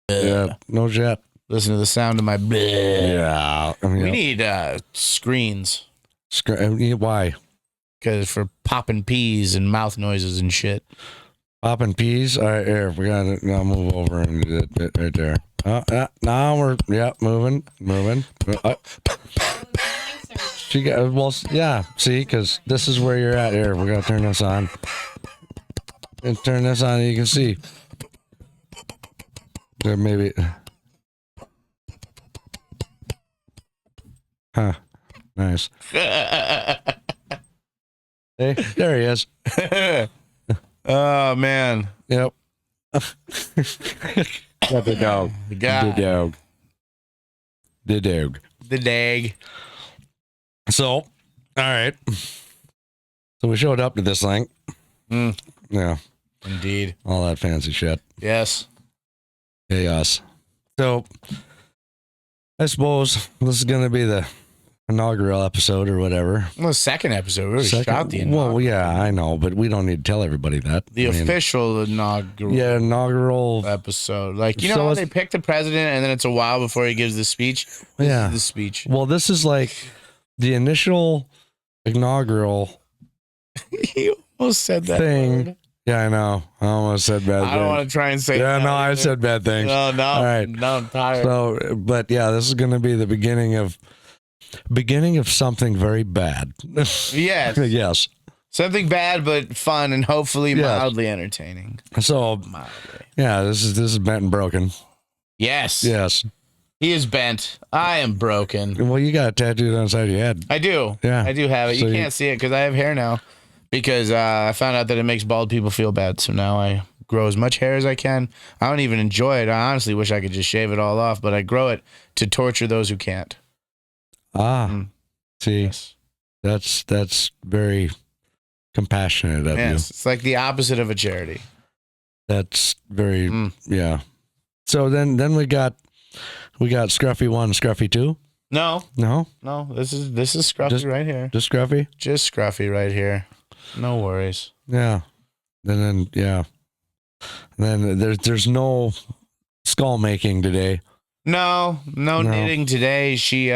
Yeah, no shit. Listen to the sound of my bleh. Yeah. We need screens. Why? Because for popping peas and mouth noises and shit. Popping peas? All right, here. We got to now move over and do it right there. Now we're, moving. She got, well, yeah, see, because this is where you're at here. We're going to turn this on. And turn this on, and you can see. There maybe. Huh. Nice. Hey, there he is. Oh, man. Yep. Got the dog. The dog. The dog. The dag. So, all right. So we showed up to this thing. Yeah. Indeed. All that fancy shit. Yes. Hey, us. So, I suppose this is going to be the inaugural episode or whatever. Well, the second episode. We already shot the inaugural. Well, yeah, I know, but we don't need to tell everybody that. The official inaugural. Yeah, inaugural episode. Like, you know how they pick the president and then it's a while before he gives the speech? This is the speech. Well, this is like the initial inaugural You almost said that thing. word. Yeah, I know. I almost said bad things. I don't want to try and say that. Yeah, no, either. I said bad things. No. All right. No, I'm tired. So, but yeah, this is going to be the beginning of something very bad. Yes. Yes. Something bad but fun and hopefully mildly entertaining. So, Mildly. yeah, this is bent and broken. Yes. Yes. He is bent. I am broken. Well, you got it tattooed on the side of your head. I do. Yeah. I do have it. So you can't see it because I have hair now. Because I found out that it makes bald people feel bad. So now I grow as much hair as I can. I don't even enjoy it. I honestly wish I could just shave it all off, but I grow it to torture those who can't. See, Yes. that's very compassionate of you. Yes. It's like the opposite of a charity. That's very yeah. So then we got Scruffy 1, Scruffy 2. No. This is Scruffy right here. Just Scruffy? Just Scruffy right here. No worries. Yeah. And then yeah. And then there's no skull making today. No knitting today. She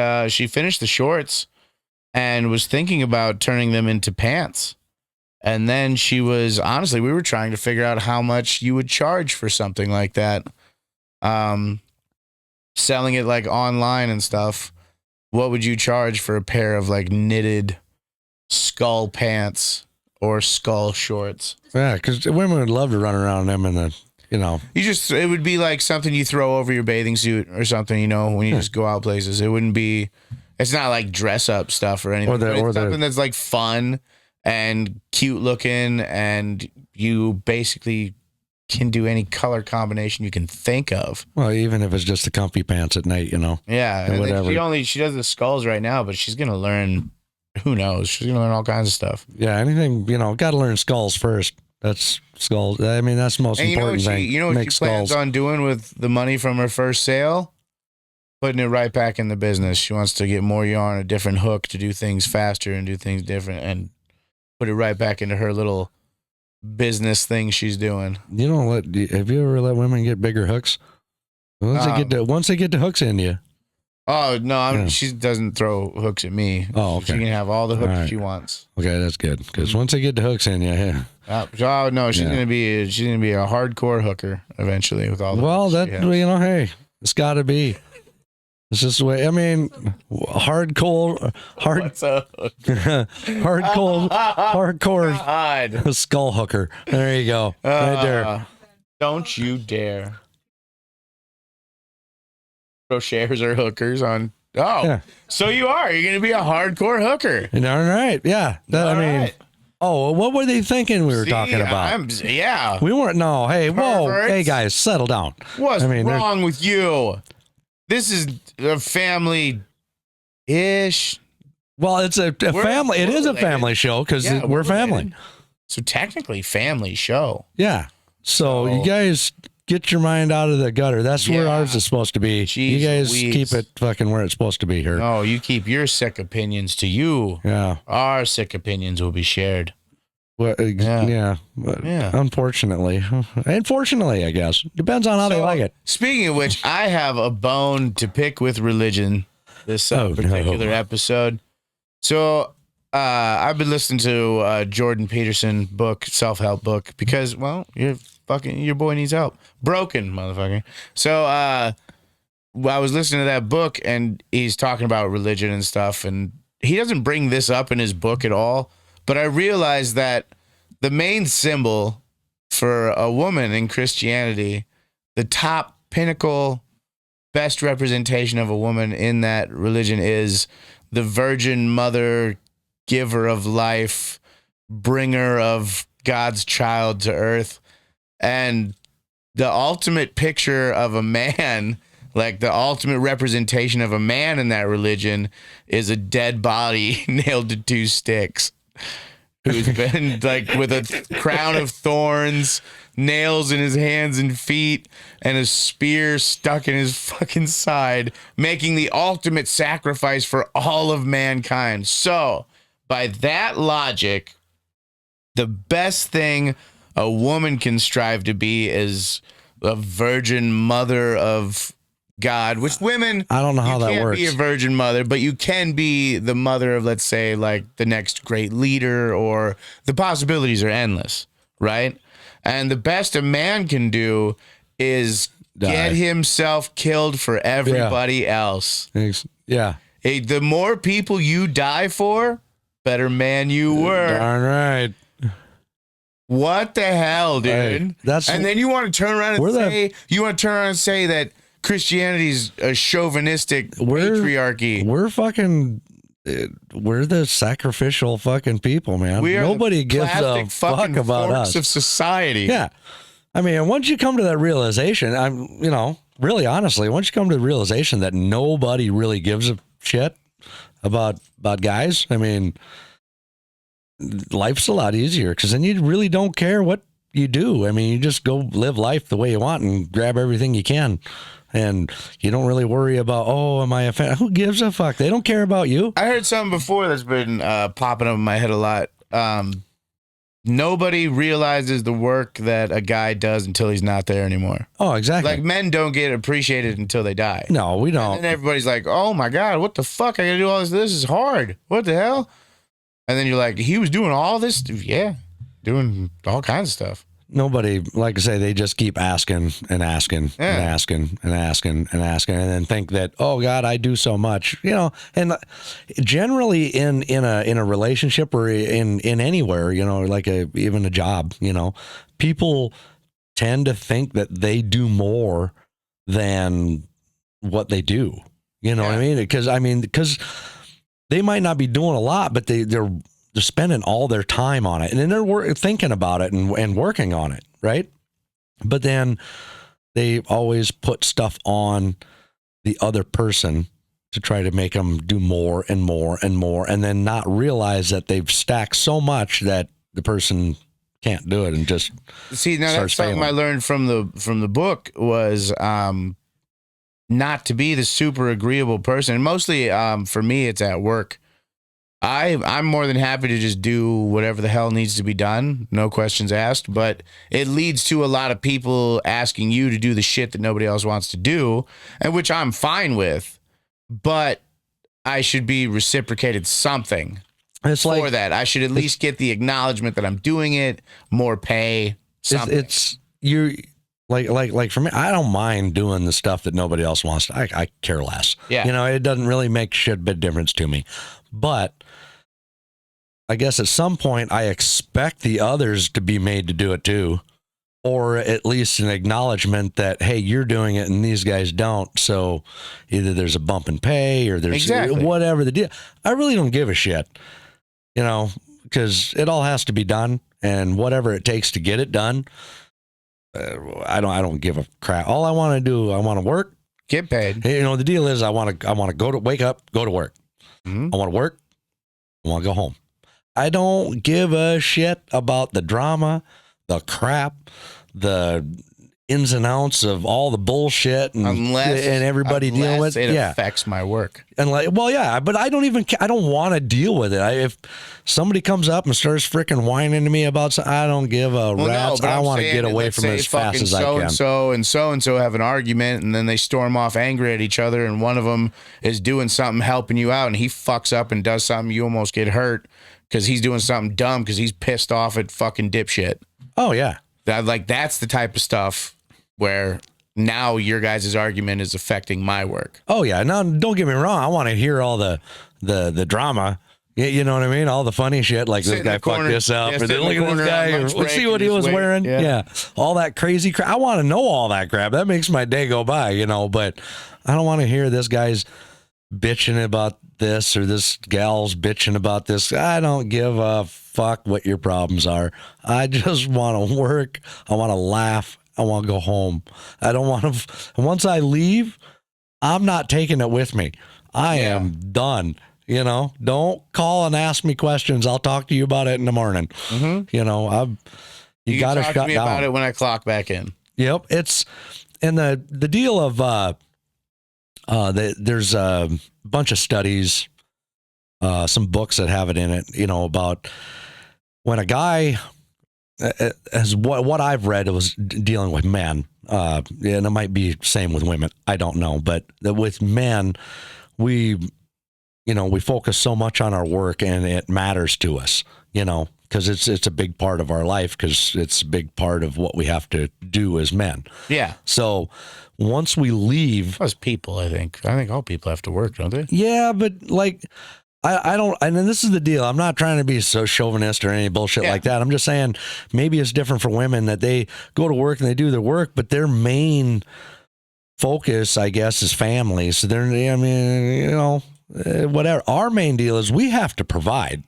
finished the shorts and was thinking about turning them into pants. And then we were trying to figure out how much you would charge for something like that. Selling it like online and stuff. What would you charge for a pair of like knitted skull pants or skull shorts? Yeah, because women would love to run around them in the, it would be like something you throw over your bathing suit or something, when you just go out places. It's not like dress up stuff or anything. It's something that's like fun and cute looking, and you basically can do any color combination you can think of. Well, even if it's just the comfy pants at night, Yeah, and whatever. She does the skulls right now, but she's gonna learn. Who knows? She's gonna learn all kinds of stuff. Yeah, anything. Got to learn skulls first. That's skulls. I mean, that's the most important thing. You know what she plans on doing with the money from her first sale? Putting it right back in the business. She wants to get more yarn, a different hook to do things faster and do things different, and put it right back into her little business thing she's doing. Have you ever let women get bigger hooks? Once they get the hooks in you. Oh no, she doesn't throw hooks at me. Oh, okay. She can have all the hooks she wants. Okay, that's good. Because once they get the hooks in you, oh no, she's gonna be a hardcore hooker eventually with all the. Well, hey, it's got to be. It's just the way. I mean, hardcore skull hooker. There you go, right there. Don't you dare throw shares or hookers on. Oh, yeah. So you're going to be a hardcore hooker. All right, yeah. What were they thinking we were talking about? We weren't. No, hey, whoa, hey guys, settle down. What's wrong with you? This is a family-ish. Well, it's a family. It is a family show because we're family. So technically, family show. Yeah. So you guys get your mind out of the gutter. That's where ours is supposed to be. Jeez, you guys keep it fucking where it's supposed to be here. No, you keep your sick opinions to you. Yeah. Our sick opinions will be shared Well, yeah. But unfortunately, I guess depends on how they like it. Speaking of which, I have a bone to pick with religion this particular episode. So I've been listening to Jordan Peterson book, self-help book, because your boy needs help, broken motherfucker. So I was listening to that book, and he's talking about religion and stuff, and he doesn't bring this up in his book at all. But I realized that the main symbol for a woman in Christianity, the top pinnacle, best representation of a woman in that religion is the Virgin Mother, giver of life, bringer of God's child to earth. And the ultimate picture of a man, like the ultimate representation of a man in that religion, is a dead body nailed to 2 sticks, who's been like with a crown of thorns, nails in his hands and feet, and a spear stuck in his fucking side, making the ultimate sacrifice for all of mankind. So, by that logic, the best thing a woman can strive to be is a virgin mother of God, which women, I don't know how that works. You can't be a virgin mother, but you can be the mother of, let's say, like the next great leader, or the possibilities are endless, right? And the best a man can do is get himself killed for everybody else. Yeah. Hey, the more people you die for, better man you were. Darn right. What the hell, dude? Hey, and then you want to turn around and say that Christianity's a chauvinistic patriarchy. We're the sacrificial fucking people, man. Nobody gives a fuck about us. Of society. Yeah. I mean, once you come to that realization, really honestly, once you come to the realization that nobody really gives a shit about guys, I mean, life's a lot easier, because then you really don't care what you do. I mean, you just go live life the way you want and grab everything you can. And you don't really worry about, am I offended? Who gives a fuck? They don't care about you. I heard something before that's been popping up in my head a lot. Nobody realizes the work that a guy does until he's not there anymore. Oh, exactly. Like, men don't get appreciated until they die. No, we don't. And then everybody's like, oh my God, what the fuck? I gotta do all this. This is hard. What the hell? And then you're like, he was doing all this? Yeah, doing all kinds of stuff. Nobody, like I say, they just keep asking and asking and asking and asking and asking, and then think that, oh God, I do so much, And generally, in a relationship or in anywhere, like even a job, people tend to think that they do more than what they do. You know what I mean? Because they might not be doing a lot, but they're spending all their time on it, and then they're thinking about it and working on it, right? But then they always put stuff on the other person to try to make them do more and more and more, and then not realize that they've stacked so much that the person can't do it and just that's something I learned from the book was not to be the super agreeable person. And mostly for me, it's at work. I'm more than happy to just do whatever the hell needs to be done, no questions asked, but it leads to a lot of people asking you to do the shit that nobody else wants to do, and which I'm fine with, but I should be reciprocated something for that. I should at least get the acknowledgement that I'm doing it, more pay, something. Like for me, I don't mind doing the stuff that nobody else wants. I care less. Yeah. It doesn't really make shit bit difference to me. But I guess at some point I expect the others to be made to do it too, or at least an acknowledgement that, hey, you're doing it and these guys don't. So either there's a bump in pay or there's whatever the deal. I really don't give a shit, because it all has to be done, and whatever it takes to get it done. I don't give a crap. All I want to do, I want to work, get paid. The deal is I want to wake up, go to work. Mm-hmm. I want to work. I want to go home. I don't give a shit about the drama, the crap, the ins and outs of all the bullshit and everybody dealing with it affects my work. And like, well, yeah, but I don't want to deal with it. If somebody comes up and starts freaking whining to me about something, I don't give a rat's. I want to get away from it as fast as I can. So-and-so have an argument, and then they storm off angry at each other, and one of them is doing something, helping you out, and he fucks up and does something, you almost get hurt because he's doing something dumb because he's pissed off at fucking dipshit. Oh, yeah. That's the type of stuff where now your guys' argument is affecting my work. Oh, yeah. Now, don't get me wrong. I want to hear all the drama. You know what I mean? All the funny shit, like this guy fucked this up, or then look at this guy, or see what he was wearing. Yeah. All that crazy crap. I want to know all that crap. That makes my day go by, but I don't want to hear this guy's bitching about this or this gal's bitching about this. I don't give a fuck what your problems are. I just want to work. I want to laugh. I want to go home. I don't want to. Once I leave, I'm not taking it with me. I am done. Don't call and ask me questions. I'll talk to you about it in the morning. Mm-hmm. You got to shut down. About it when I clock back in. Yep. And the deal of there's a bunch of studies, some books that have it in it, about when a guy, as what I've read, it was dealing with men, and it might be same with women. I don't know, but with men, we focus so much on our work, and it matters to us, because it's a big part of our life, because it's a big part of what we have to do as men. Yeah. So once we leave, as people, I think all people have to work, don't they? Yeah, but like, I don't, and then this is the deal. I'm not trying to be so chauvinist or any bullshit like that. I'm just saying maybe it's different for women, that they go to work and they do their work, but their main focus, I guess, is family. So whatever. Our main deal is we have to provide.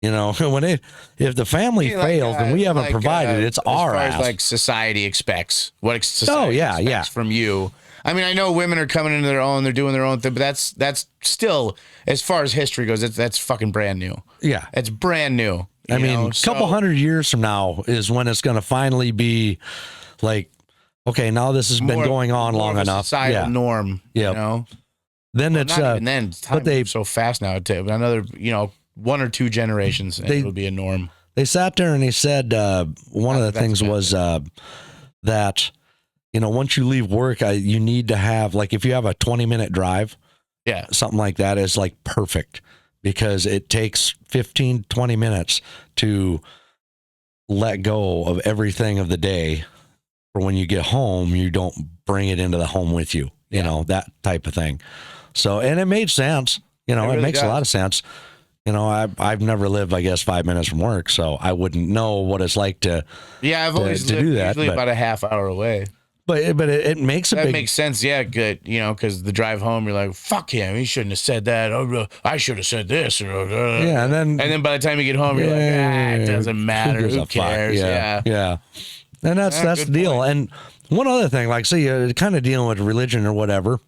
If the family fails and we haven't provided, it's our ass. As like society expects, what society expects from you. I mean, I know women are coming into their own, they're doing their own thing, but that's still, as far as history goes, that's fucking brand new. Yeah. It's brand new. I mean, a couple hundred years from now is when it's going to finally be like, okay, now this has been going on long enough. Societal norm. Yeah. Then it's then time moves so fast now. Another, 1 or 2 generations, it would be a norm. They sat there and they said one of the things was that, once you leave work, you need to have, like, if you have a 20-minute drive, something like that is like perfect, because it takes 15, 20 minutes to let go of everything of the day. For when you get home, you don't bring it into the home with you, that type of thing. So, and it made sense, it really makes a lot of sense. I've never lived, I guess, 5 minutes from work, so I wouldn't know what it's like to I've always lived do that, usually about a half hour away. But it makes that makes sense, good, because the drive home, you're like, fuck him, he shouldn't have said that. I should have said this. Yeah, and then by the time you get home, you're like, it doesn't matter. Who cares? Yeah. And that's the deal. Point. And one other thing, like, say you're kind of dealing with religion or whatever,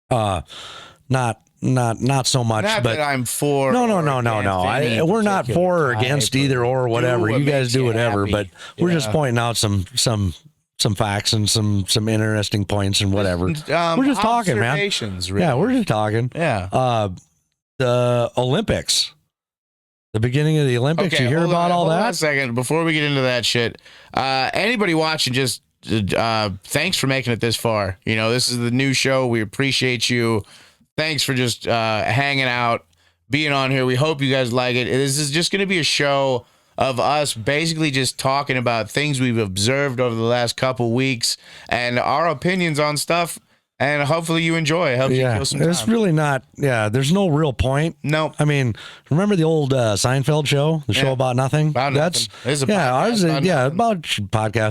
not so much, not but that I'm for. No. We're not for or against either or whatever. You guys do whatever, but we're just pointing out some facts and some interesting points and whatever. We're just talking, man. Really. Yeah, we're just talking. Yeah. The Olympics, the beginning of the Olympics. Okay, you hear about all that? Hold on a second before we get into that shit. Anybody watching, just thanks for making it this far. This is the new show. We appreciate you. Thanks for just hanging out, being on here. We hope you guys like it. This is just going to be a show of us basically just talking about things we've observed over the last couple weeks and our opinions on stuff. And hopefully you enjoy. Helps you kill some time. It's really not. Yeah, there's no real point. No. I mean, remember the old Seinfeld show, the show about nothing? About nothing. It's a podcast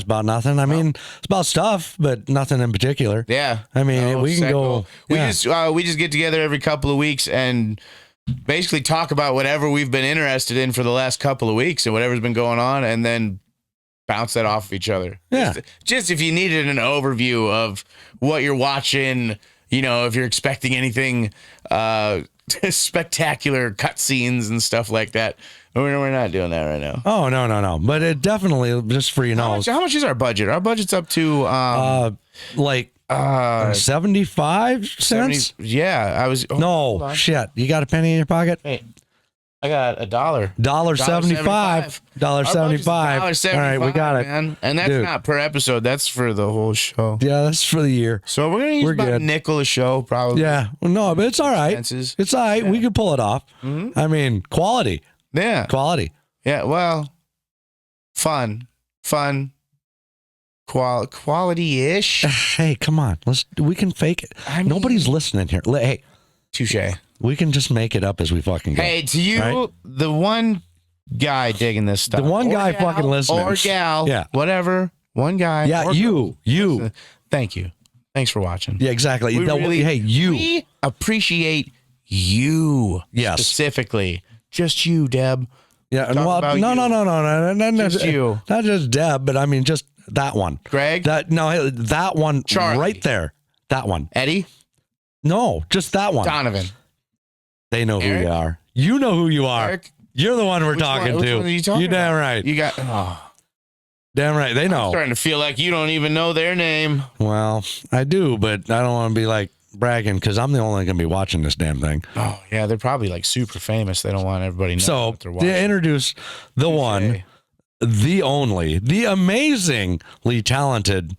about nothing. I mean, it's about stuff, but nothing in particular. Yeah. I mean, we can go. We just get together every couple of weeks and basically talk about whatever we've been interested in for the last couple of weeks and whatever's been going on, and then bounce that off of each other. Yeah. Just if you needed an overview of what you're watching, if you're expecting anything spectacular cutscenes and stuff like that. We're not doing that right now. Oh, no. But it definitely, just for How much is our budget? Our budget's up to like 75 cents. Yeah, I was. No, shit. You got a penny in your pocket? Hey, I got $1. $1.75. $1.75. All right, we got it, man. And that's not per episode. That's for the whole show. Yeah, that's for the year. So we're gonna use about a nickel a show, probably. Yeah, well, no, but it's all right. Expenses. It's all right. Yeah. We can pull it off. Mm-hmm. I mean, quality. Yeah, Quality. yeah. Well, fun, quality-ish. Hey, come on. We can fake it. Nobody's listening here. Hey, touche. we can just make it up as we fucking go. Hey, to you, right? The one guy digging this stuff. The one guy fucking listening. Or gal. Yeah. Whatever. One guy. Yeah, you. Thank you. Thanks for watching. Yeah, exactly. We appreciate you. Yes. Specifically. Just you, Deb. Yeah, no, Just you. Not just Deb, but I mean just that one. Greg? That one. Charlie. Right there. That one. Eddie? No, just that one. Donovan. They know Eric? who you are. You know who you are. Eric? You're the one we're talking Which to. one are you talking You're damn about? right. You got Damn right. They know. I'm starting to feel like you don't even know their name. Well, I do, but I don't want to be like bragging because I'm the only going to be watching this damn thing. Oh, yeah, they're probably like super famous. They don't want everybody to know what they're watching. To introduce the one, the only, the amazingly talented.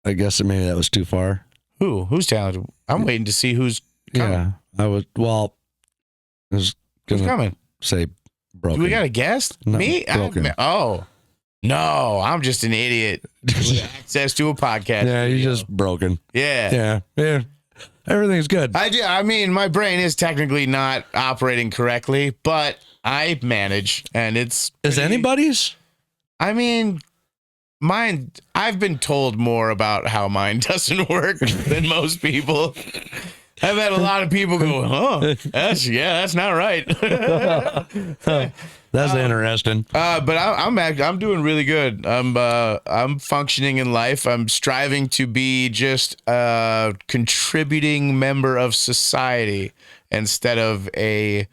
I guess maybe that was too far. Who's talented? I'm waiting to see who's coming. Yeah, I was Who's coming? Say broken. Do we got a guest? No, Me? broken. No, I'm just an idiot with access to a podcast. Yeah, you're just broken. Yeah. Yeah. Everything's good. I mean, my brain is technically not operating correctly, but I manage, and it's Is anybody's? I mean, mine. I've been told more about how mine doesn't work than most people. I've had a lot of people go, "Oh, that's not right." That's interesting. But I'm doing really good. I'm functioning in life. I'm striving to be just a contributing member of society instead of a,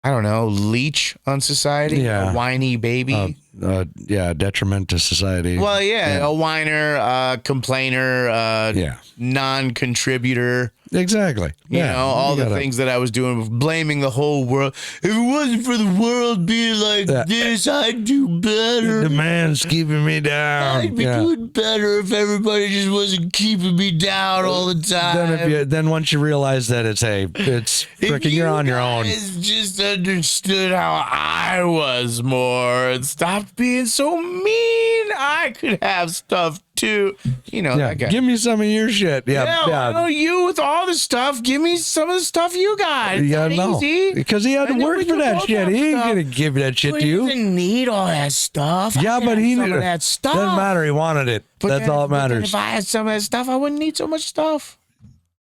I don't know, leech on society. Yeah. A whiny baby. Detriment to society. Well, a whiner, complainer, non-contributor. Exactly. You know, all the things that I was doing, blaming the whole world. If it wasn't for the world being like this, I'd do better. The man's keeping me down. I'd be doing better if everybody just wasn't keeping me down all the time. Then once you realize that it's freaking you're on your own. Just understood how I was more and stopped being so mean. I could have stuff too. You know, that guy. Give me some of your shit. I know you with all the stuff. Give me some of the stuff you got. Easy. Because he had to work for that shit. He ain't gonna give that shit to you. He didn't need all that stuff. Yeah, but he needed that stuff. Doesn't matter. He wanted it. That's all that matters. If I had some of that stuff, I wouldn't need so much stuff.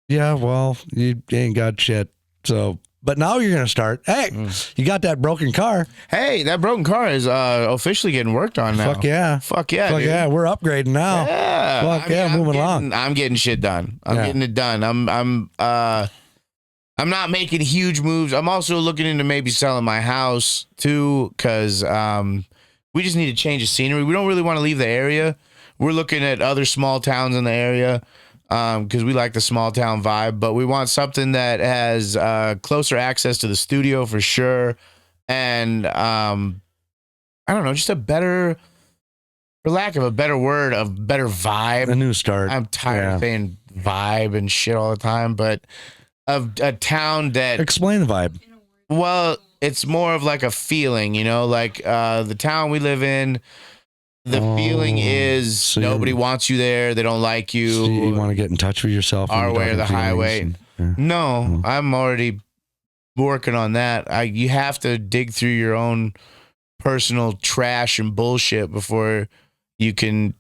Yeah, well, you ain't got shit. So, but now you're gonna start. Hey, you got that broken car. Hey, that broken car is officially getting worked on now. Fuck yeah. Fuck yeah. Fuck dude. yeah. We're upgrading now. Yeah. Fuck yeah. Moving along. I'm getting shit done. I'm getting it done. I'm not making huge moves. I'm also looking into maybe selling my house too, because we just need to change the scenery. We don't really want to leave the area. We're looking at other small towns in the area. Because we like the small town vibe, but we want something that has closer access to the studio for sure, and I don't know, just a better, for lack of a better word, a better vibe. A new start. I'm tired of saying vibe and shit all the time, but of a town that explain the vibe. Well, it's more of like a feeling, you know, like the town we live in. The feeling is nobody wants you there. They don't like you. So you want to get in touch with yourself? Our way or the highway. No, I'm already working on that. You have to dig through your own personal trash and bullshit before you can,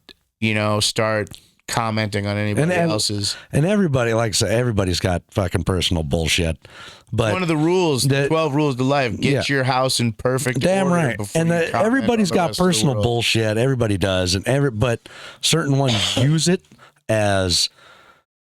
start commenting on anybody else's. And everybody, like I say, everybody's got fucking personal bullshit. But one of the rules, the 12 rules to life, get your house in perfect damn order. Right. And everybody's got personal bullshit. Everybody does. But certain ones use it as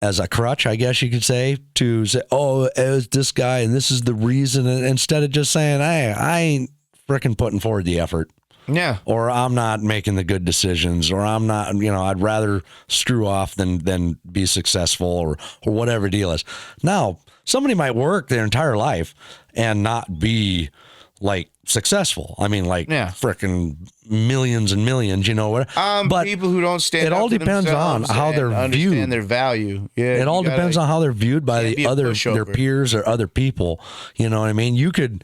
as a crutch, I guess you could say, to say, oh, it was this guy and this is the reason, and instead of just saying, hey, I ain't freaking putting forward the effort. Yeah. Or I'm not making the good decisions, or I'm not, I'd rather screw off than be successful, or whatever deal is. Now, somebody might work their entire life and not be like successful. I mean, like freaking millions and millions, what? But people who don't stand it all depends on how they're viewed. Understand their value. Yeah. It all depends on how they're viewed by their peers or other people. You know what I mean? You could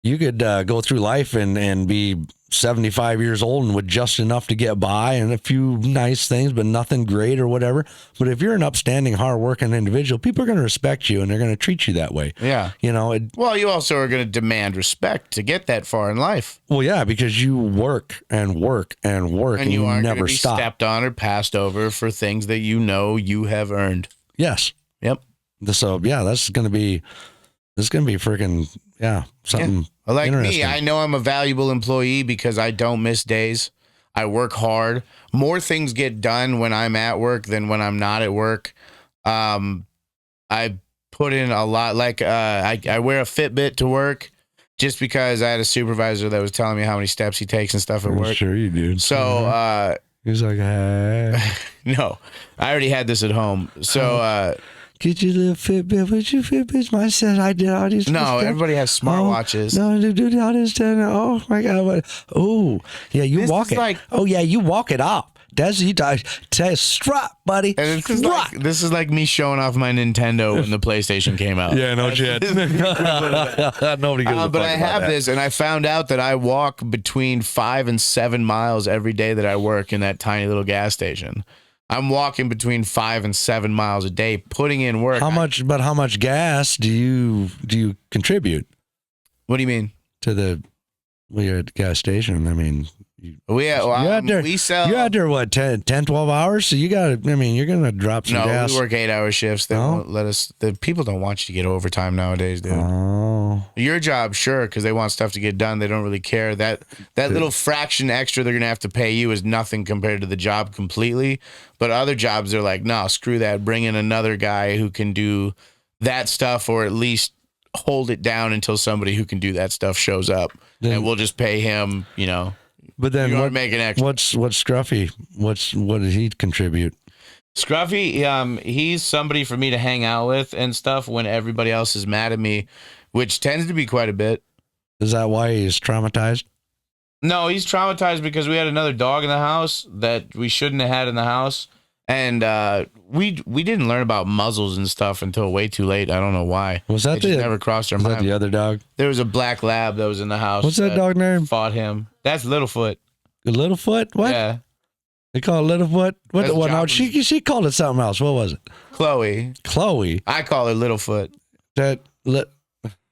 go through life and be 75 years old and with just enough to get by and a few nice things, but nothing great or whatever. But if you're an upstanding, hardworking individual, people are going to respect you and they're going to treat you that way. Yeah. Well, you also are going to demand respect to get that far in life. Well, yeah, because you work and work and work and you aren't never gonna be stop. Stepped on or passed over for things that you have earned. Yes. Yep. So yeah, this is going to be freaking something. Yeah. Like me, I know I'm a valuable employee because I don't miss days. I work hard. More things get done when I'm at work than when I'm not at work. I put in a lot. Like I wear a Fitbit to work just because I had a supervisor that was telling me how many steps he takes and stuff at work. Sure you do. So he's like, hey. No, I already had this at home. So get your little Fitbit. What's your Fitbit? Mine says I did all these. No, everybody has smartwatches. No, dude, I understand. Oh my God! Oh, yeah, you walk it. You walk it up. That's you. Strut, buddy. And this is like me showing off my Nintendo when the PlayStation came out. Yeah, no shit. Nobody gives a fuck. But I have this, and I found out that I walk between 5 and 7 miles every day that I work in that tiny little gas station. I'm walking between 5 and 7 miles a day, putting in work. How much gas do you contribute? What do you mean? To you're at the gas station. I mean, we sell. You're out there what 10, 12 hours? So you got. I mean, you're gonna drop some gas. No, we work 8-hour shifts. They won't let us. The people don't want you to get overtime nowadays, dude. Oh. Your job, sure, because they want stuff to get done. They don't really care. That little fraction extra they're gonna have to pay you is nothing compared to the job completely. But other jobs, they're like, no, screw that. Bring in another guy who can do that stuff, or at least hold it down until somebody who can do that stuff shows up, and we'll just pay him. But then what make an extra. What's Scruffy? What does he contribute? Scruffy, he's somebody for me to hang out with and stuff when everybody else is mad at me, which tends to be quite a bit. Is that why he's traumatized? No, he's traumatized because we had another dog in the house that we shouldn't have had in the house. And we didn't learn about muzzles and stuff until way too late. I don't know why. Was that never crossed our mind? Was that the other dog? There was a black lab that was in the house. What's that dog name? Fought him. That's Littlefoot. Littlefoot? What? Yeah. They call it Littlefoot? What? No, she called it something else. What was it? Chloe. I call her Littlefoot.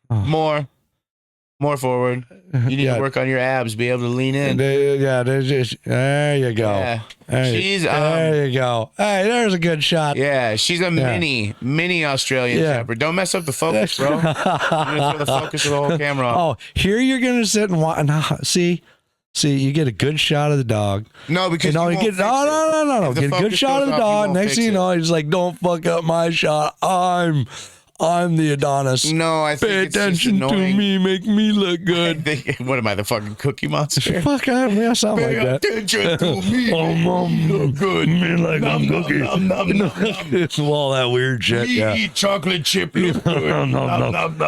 More forward. You need to work on your abs, be able to lean in. There you go. Yeah. There you go. Hey, there's a good shot. Yeah, she's a mini Australian Shepherd. Don't mess up the focus, bro. You're gonna throw the focus of the whole camera off. Oh, here you're gonna sit and watch. See, you get a good shot of the dog. No, because no. Get a good shot of the dog. Next thing you know, he's like, "Don't fuck up my shot. I'm the Adonis. No, I think pay attention to me, make me look good." What am I, the fucking Cookie Monster? Fuck, yeah, something like that. Pay attention to me, look good. Me like I'm Cookie. It's all that weird shit. Me eat chocolate chip. Look good.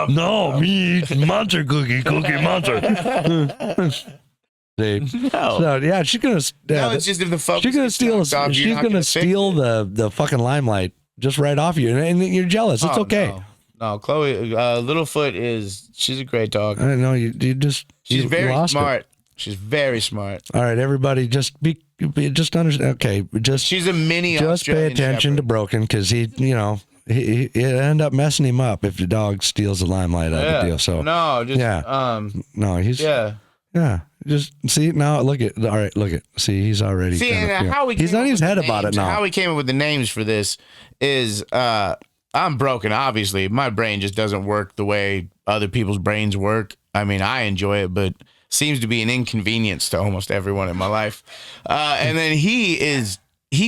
No, me eat monster cookie monster. See? No. So, yeah, she's gonna. No, it's just if the focus. She's gonna steal. She's gonna steal the fucking limelight just right off you, and you're jealous. It's okay. No, Chloe, Littlefoot she's a great dog. I know you just. She's very smart. It. She's very smart. All right, everybody, just understand. Okay, she's a mini. Just Australian pay attention Shepherd. to Broken because he end up messing him up if the dog steals the limelight out of the deal. So no, just no, he's yeah. Just see now. Look at see he's already. See, how he's on his head about it now. How we came up with the names for this is I'm broken. Obviously, my brain just doesn't work the way other people's brains work. I mean, I enjoy it, but seems to be an inconvenience to almost everyone in my life. And then he's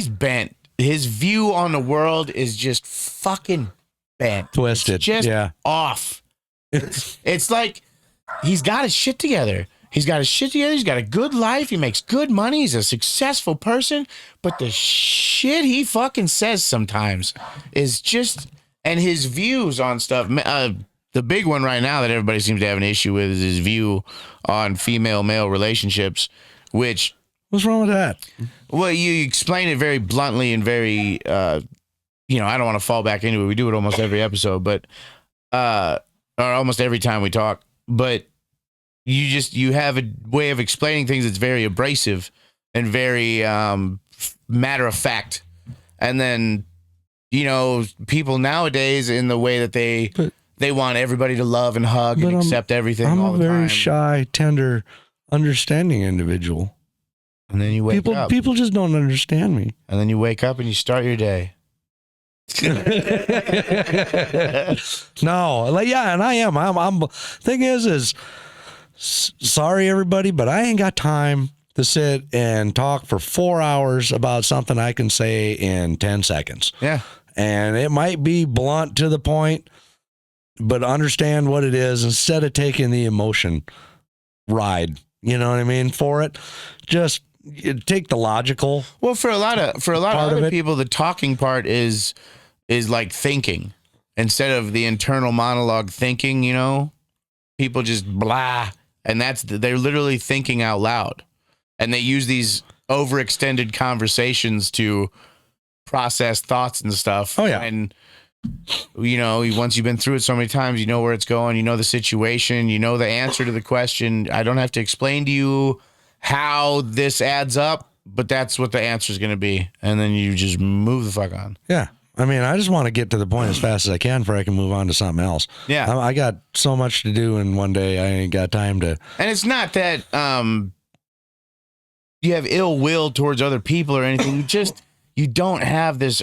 bent. his view on the world is just fucking bent, twisted, it's just off. It's like he's got his shit together. He's got a good life. He makes good money. He's a successful person. But the shit he fucking says sometimes is just, and his views on stuff. The big one right now that everybody seems to have an issue with is his view on female-male relationships, which. What's wrong with that? Well, you explain it very bluntly and very, I don't want to fall back into it. We do it almost every episode, but, or almost every time we talk, but you have a way of explaining things that's very abrasive and very matter of fact. And then, people nowadays in the way that they want everybody to love and hug and accept everything all the time. I'm a very shy, tender, understanding individual. And then you wake up. People just don't understand me. And then you wake up and you start your day. No, and I am. I'm. Thing is, sorry everybody, but I ain't got time to sit and talk for 4 hours about something I can say in 10 seconds. Yeah, and it might be blunt to the point, but understand what it is instead of taking the emotion ride. You know what I mean? For it, just take the logical. Well, for a lot of other people, the talking part is like thinking instead of the internal monologue thinking. People just blah, and they're literally thinking out loud, and they use these overextended conversations to process thoughts and stuff. Oh yeah, and. Once you've been through it so many times, you know where it's going, you know the situation, you know the answer to the question. I don't have to explain to you how this adds up, but that's what the answer is going to be. And then you just move the fuck on. Yeah. I mean, I just want to get to the point as fast as I can before I can move on to something else. Yeah. I got so much to do in one day. I ain't got time to. And it's not that you have ill will towards other people or anything. You don't have this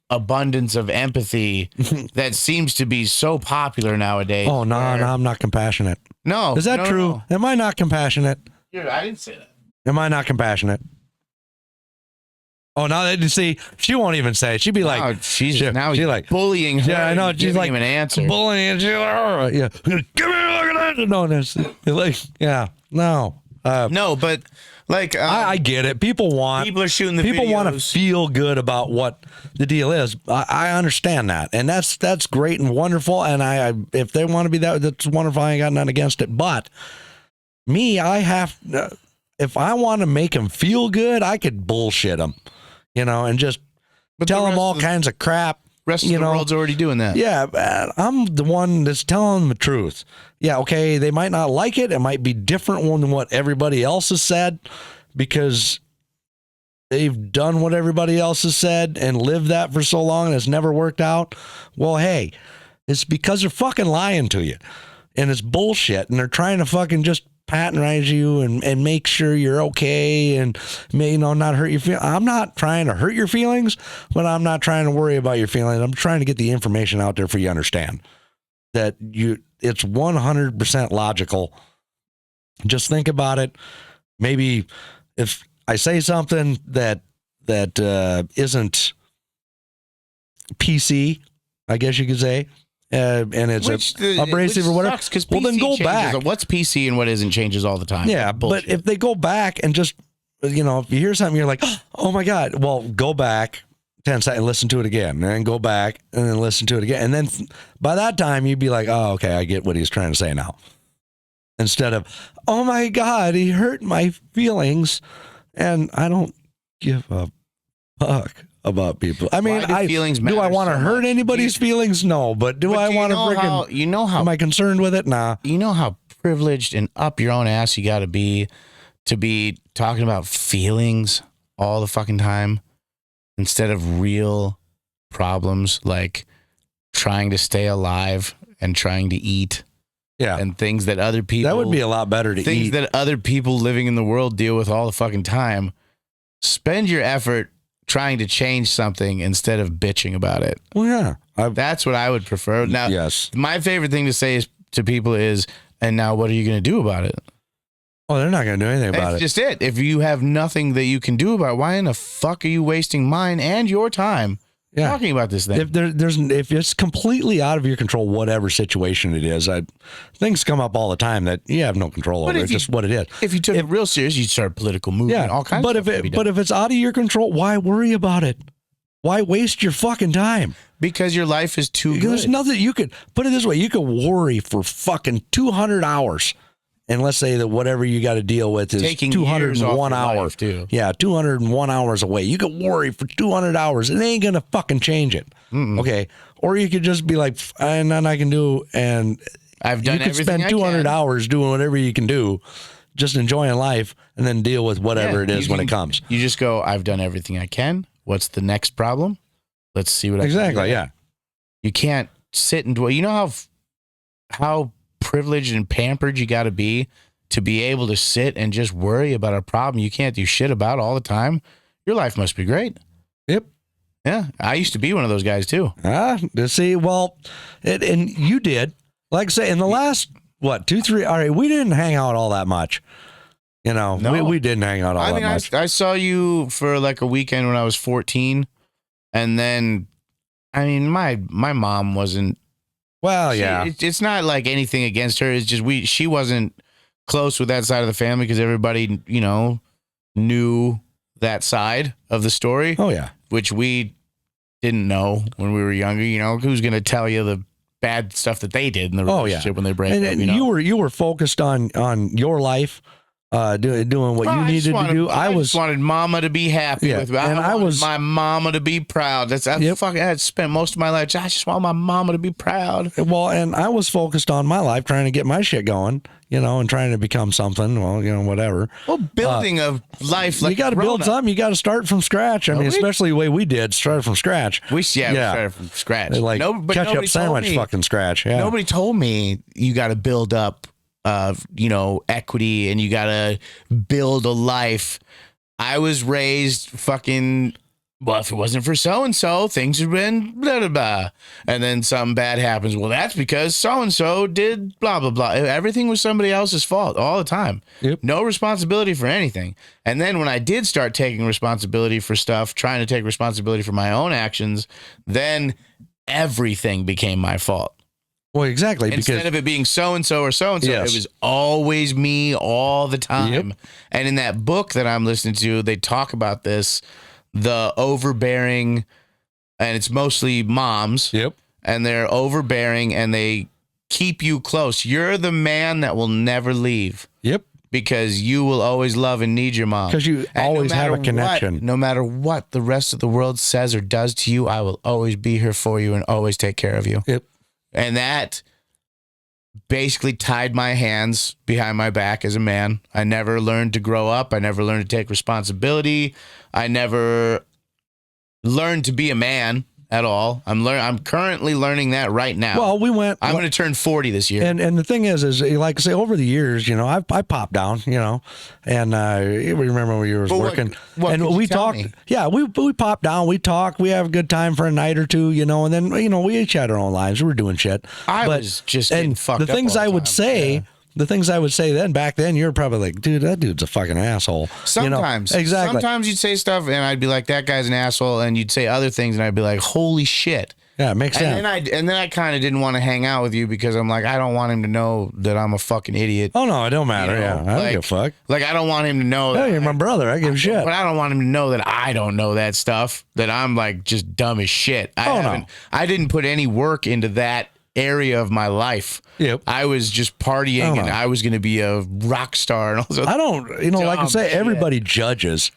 abundance of empathy that seems to be so popular nowadays. Oh, no, I'm not compassionate. No. Is that true? No. Am I not compassionate? Dude, I didn't say that. Am I not compassionate? Oh, now that you see, she won't even say it. She'd be like, she's like bullying her. Yeah, I know. She's like an answer. Bullying. She's like, yeah. Give me a look at that. No, that's like, yeah, no. No, but like I get it. People are shooting the people videos. Want to feel good about what the deal is. I understand that, and that's great and wonderful. And I if they want to be that's wonderful. I ain't got nothing against it. But me, I have if I want to make them feel good, I could bullshit them, and just tell them all kinds of crap. Rest of the world's already doing that. Yeah, I'm the one that's telling them the truth. Yeah, okay, they might not like it. It might be different than what everybody else has said because they've done what everybody else has said and lived that for so long and it's never worked out. Well, hey, it's because they're fucking lying to you and it's bullshit and they're trying to fucking just patronize you and make sure you're okay and not hurt your feelings. I'm not trying to hurt your feelings, but I'm not trying to worry about your feelings. I'm trying to get the information out there for you to understand that it's 100% logical. Just think about it. Maybe if I say something that isn't PC, I guess you could say, and it's abrasive or whatever. Well, then go back. What's PC and what isn't changes all the time. Yeah, but if they go back and just, if you hear something, you're like, oh my God, well, go back 10 seconds and listen to it again, and then go back and then listen to it again. And then by that time, you'd be like, oh, okay, I get what he's trying to say now. Instead of, oh my God, he hurt my feelings, and I don't give a fuck about people. I mean, do I want to hurt anybody's feelings? No, but I want to freaking? Am I concerned with it? Nah. You know how privileged and up your own ass you got to be talking about feelings all the fucking time instead of real problems like trying to stay alive and trying to eat. Yeah. And things that other people. That would be a lot better to eat. Things that other people living in the world deal with all the fucking time. Spend your effort trying to change something instead of bitching about it. Well, yeah. That's what I would prefer. Now, yes. My favorite thing to say to people is, and now what are you going to do about it? Oh, they're not going to do anything about That's it. just it. If you have nothing that you can do about it, why in the fuck are you wasting mine and your time talking about this thing? If it's completely out of your control, whatever situation it is, things come up all the time that you have no control over. It's just what it is. If you took it real serious, you'd start a political movement, all kinds of stuff. But if it's out of your control, why worry about it? Why waste your fucking time? Because your life is too good. There's nothing you could put it this way. You could worry for fucking 200 hours. And let's say that whatever you got to deal with is taking 201 hours too. Yeah, 201 hours away. You could worry for 200 hours. It ain't gonna fucking change it. Okay, or you could just be like, and then I can do, and I've done. You could spend 200 hours doing whatever you can do, just enjoying life, and then deal with whatever it is when it comes. You just go. I've done everything I can. What's the next problem? Let's see what I can do. Exactly. Yeah. You can't sit and dwell. You know how privileged and pampered you got to be able to sit and just worry about a problem you can't do shit about all the time. Your life must be great. Yep. Yeah, I used to be one of those guys too. See, well, and you did. Like I say, in the last 2, 3. All right, we didn't hang out all that much. You know, no. we didn't hang out all that much. I saw you for like a weekend when I was 14, and then, I mean, my mom wasn't. Well, yeah. It's not like anything against her. It's just she wasn't close with that side of the family because everybody, knew that side of the story. Oh, yeah. Which we didn't know when we were younger. Who's going to tell you the bad stuff that they did in the relationship when they break up? And you were focused on your life. Doing what you needed to do. I just wanted mama to be happy with me. I wanted my mama to be proud. I had spent most of my life. I just want my mama to be proud. Well, and I was focused on my life, trying to get my shit going, and trying to become something. Well, whatever. Well, building a life like you got to build something. You got to start from scratch. I mean, especially the way we did, start from scratch. We started from scratch. Like ketchup sandwich, fucking scratch. Yeah. Nobody told me you got to build up. Equity, and you gotta build a life. I was raised fucking, well, if it wasn't for so-and-so, things would have been blah, blah, blah. And then something bad happens. Well, that's because so-and-so did blah, blah, blah. Everything was somebody else's fault all the time. Yep. No responsibility for anything. And then when I did start taking responsibility for stuff, trying to take responsibility for my own actions, then everything became my fault. Well, exactly. Instead of it being so-and-so or so-and-so, It was always me all the time. Yep. And in that book that I'm listening to, they talk about this, the overbearing, and it's mostly moms. Yep. And they're overbearing, and they keep you close. You're the man that will never leave. Yep. Because you will always love and need your mom. Because you always have a connection. No matter what the rest of the world says or does to you, I will always be here for you and always take care of you. Yep. And that basically tied my hands behind my back as a man. I never learned to grow up. I never learned to take responsibility. I never learned to be a man at all. I'm currently learning that right now. Well, I'm going to turn 40 this year. And the thing is like I say, over the years, I popped down, and we remember when you were working, what and we talked. Yeah, we popped down, we talk, we have a good time for a night or two, and then we each had our own lives. We were doing shit. I was just getting fucked up. The things I would say. The things I would say then, back then, you're probably like, dude, that dude's a fucking asshole. Sometimes. Exactly. Sometimes you'd say stuff, and I'd be like, that guy's an asshole, and you'd say other things, and I'd be like, holy shit. Yeah, it makes sense. And then I kind of didn't want to hang out with you because I'm like, I don't want him to know that I'm a fucking idiot. Oh, no, it don't matter. I don't give a fuck. Like, I don't want him to know. Yeah, you're my brother. I give a shit. But I don't want him to know that I don't know that stuff, that I'm like just dumb as shit. I didn't put any work into that area of my life. Yep. I was just partying and I was going to be a rock star and all that. I don't, like I say, everybody judges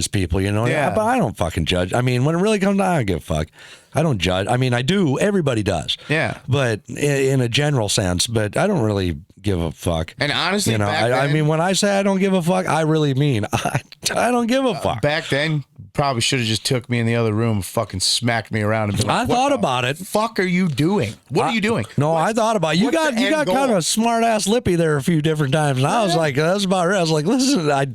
people, Yeah. But I don't fucking judge. I mean, when it really comes down, I don't give a fuck. I don't judge. I mean, I do. Everybody does. Yeah. But in a general sense, but I don't really give a fuck. And honestly, I mean, when I say I don't give a fuck, I really mean I don't give a fuck. Back then, probably should have just took me in the other room and fucking smacked me around and been like, I thought about it. Fuck are you doing? What are you doing? No, I thought about it. You got kind of smart ass lippy there a few different times. And I was like, that's about it. I was like, listen, I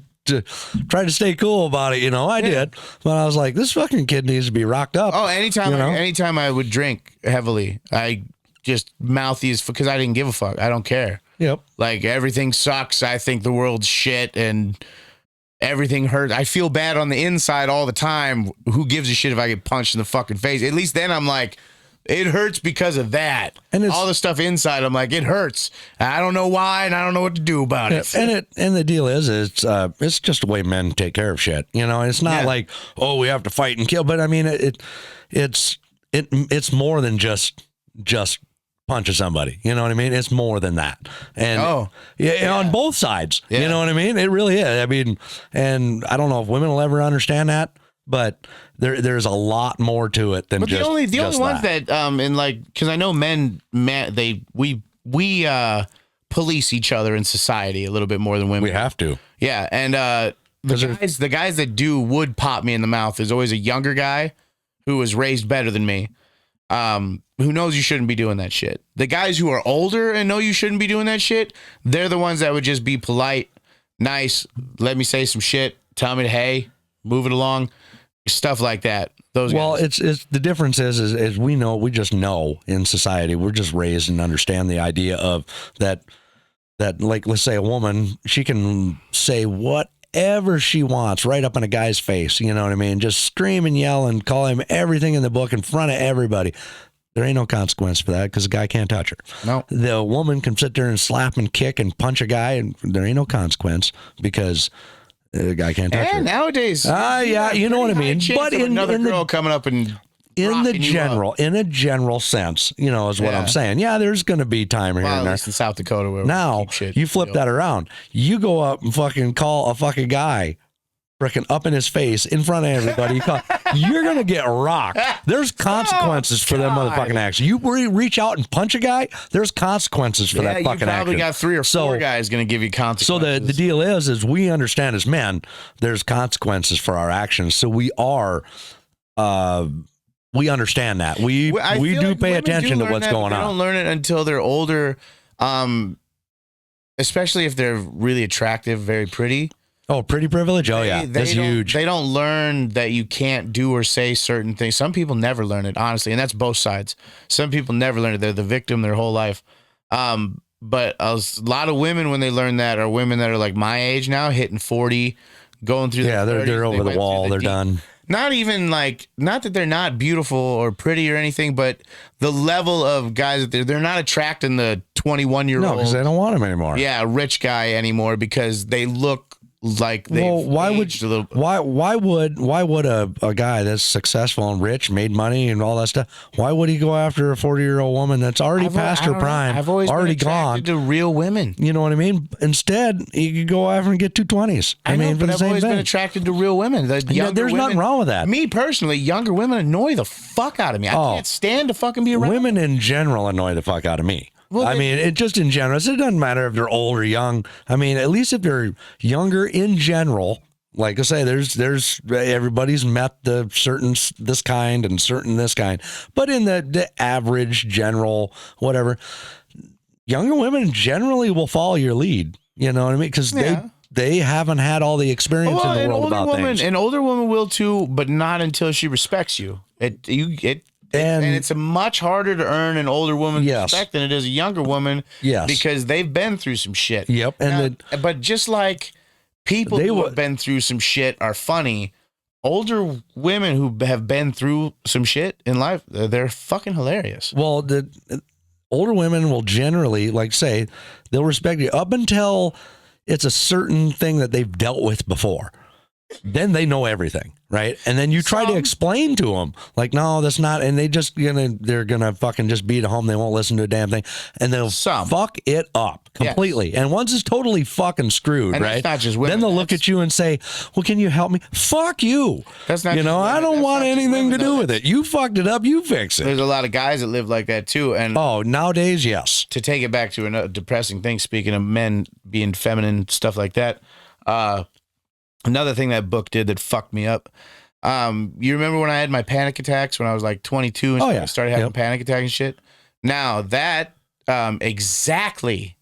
tried to stay cool about it, I did. But I was like, this fucking kid needs to be rocked up. Oh, anytime I would drink heavily, I just mouth these because I didn't give a fuck. I don't care. Yep. Like everything sucks. I think the world's shit and everything hurts. I feel bad on the inside all the time. Who gives a shit if I get punched in the fucking face? At least then I'm like, it hurts because of that. And all the stuff inside, I'm like, it hurts. I don't know why, and I don't know what to do about it. And the deal is, it's just the way men take care of shit. You know, it's not like, oh, we have to fight and kill. But I mean, it's more than just punching somebody. You know what I mean? It's more than that. And on both sides. Yeah. You know what I mean? It really is. I mean, and I don't know if women will ever understand that. But there's a lot more to it than but just the only ones that and like because I know we police each other in society a little bit more than women. We have to. Yeah, and the guys that would pop me in the mouth. There's always a younger guy who was raised better than me, who knows you shouldn't be doing that shit. The guys who are older and know you shouldn't be doing that shit, they're the ones that would just be polite, nice, let me say some shit, tell me to hey, move it along. Stuff like that. Those guys. It's the difference is we just know in society, we're just raised and understand the idea of that like, let's say a woman, she can say whatever she wants right up in a guy's face. You know what I mean? Just scream and yell and call him everything in the book in front of everybody. There ain't no consequence for that because the guy can't touch her. No. The woman can sit there and slap and kick and punch a guy and there ain't no consequence because the guy can't touch her. Nowadays, you know what I mean. But in another girl coming up and in a general sense, you know, is what I'm saying. Yeah, there's going to be time here and there. At least in South Dakota, where now you flip that around. You go up and fucking call a fucking guy, freaking up in his face in front of everybody. You're going to get rocked. There's consequences for that motherfucking action. You reach out and punch a guy, there's consequences for that fucking action. You probably got 3 or 4 guys going to give you consequences. So the deal is we understand as men, there's consequences for our actions. So we understand that. We do pay attention to what's going on. They don't learn it until they're older, especially if they're really attractive, very pretty. Oh, pretty privilege? Oh, yeah. That's huge. They don't learn that you can't do or say certain things. Some people never learn it, honestly, and that's both sides. Some people never learn it. They're the victim their whole life. But a lot of women, when they learn that, are women that are like my age now, hitting 40, going through their 30s. They're over the wall. They're done. Not even like, not that they're not beautiful or pretty or anything, but the level of guys that they're not attracting the 21-year-old. No, because they don't want them anymore. Yeah, rich guy anymore because they look like they why would a guy that's successful and rich, made money and all that stuff, why would he go after a 40-year-old woman that's already past her prime, I've always already been attracted gone to real women? You know what I mean? Instead, you could go after and get 220s. I mean, but I've always been attracted to real women. There's nothing wrong with that. Me personally, younger women annoy the fuck out of me. I can't stand to fucking be around. Women in general annoy the fuck out of me. Well, I mean, it just in general, it doesn't matter if they're old or young. I mean, at least if they're younger in general, like I say, there's everybody's met the certain this kind and certain this kind, but in the average general, whatever, younger women generally will follow your lead. You know what I mean? Because they haven't had all the experience in the world about things. An older woman will too, but not until she respects you. And it's much harder to earn an older woman's respect than it is a younger woman. Yes. Because they've been through some shit. Yep. But just like people who have been through some shit are funny, older women who have been through some shit in life, they're fucking hilarious. Well, the older women will generally, like say, they'll respect you up until it's a certain thing that they've dealt with before. Then they know everything, right? And then you try to explain to them, like, no, that's not, and they're gonna fucking just beat it home. They won't listen to a damn thing, and they'll fuck it up completely. Yes. And once it's totally fucking screwed, and right? It's not just women. Then they'll look at you and say, well, can you help me? Fuck you. That's not. I don't want anything to do with it. You fucked it up. You fix it. There's a lot of guys that live like that too. And nowadays, yes. To take it back to a depressing thing, speaking of men being feminine, stuff like that. Another thing that book did that fucked me up. You remember when I had my panic attacks when I was like 22 and I started having panic attacks and shit? Now that exactly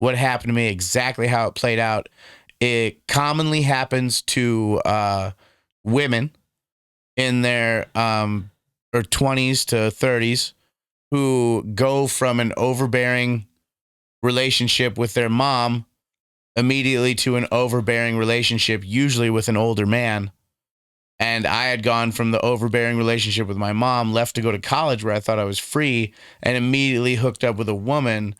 what happened to me, exactly how it played out, it commonly happens to women in their or 20s to 30s who go from an overbearing relationship with their mom immediately to an overbearing relationship, usually with an older man. And I had gone from the overbearing relationship with my mom, left to go to college where I thought I was free, and immediately hooked up with a woman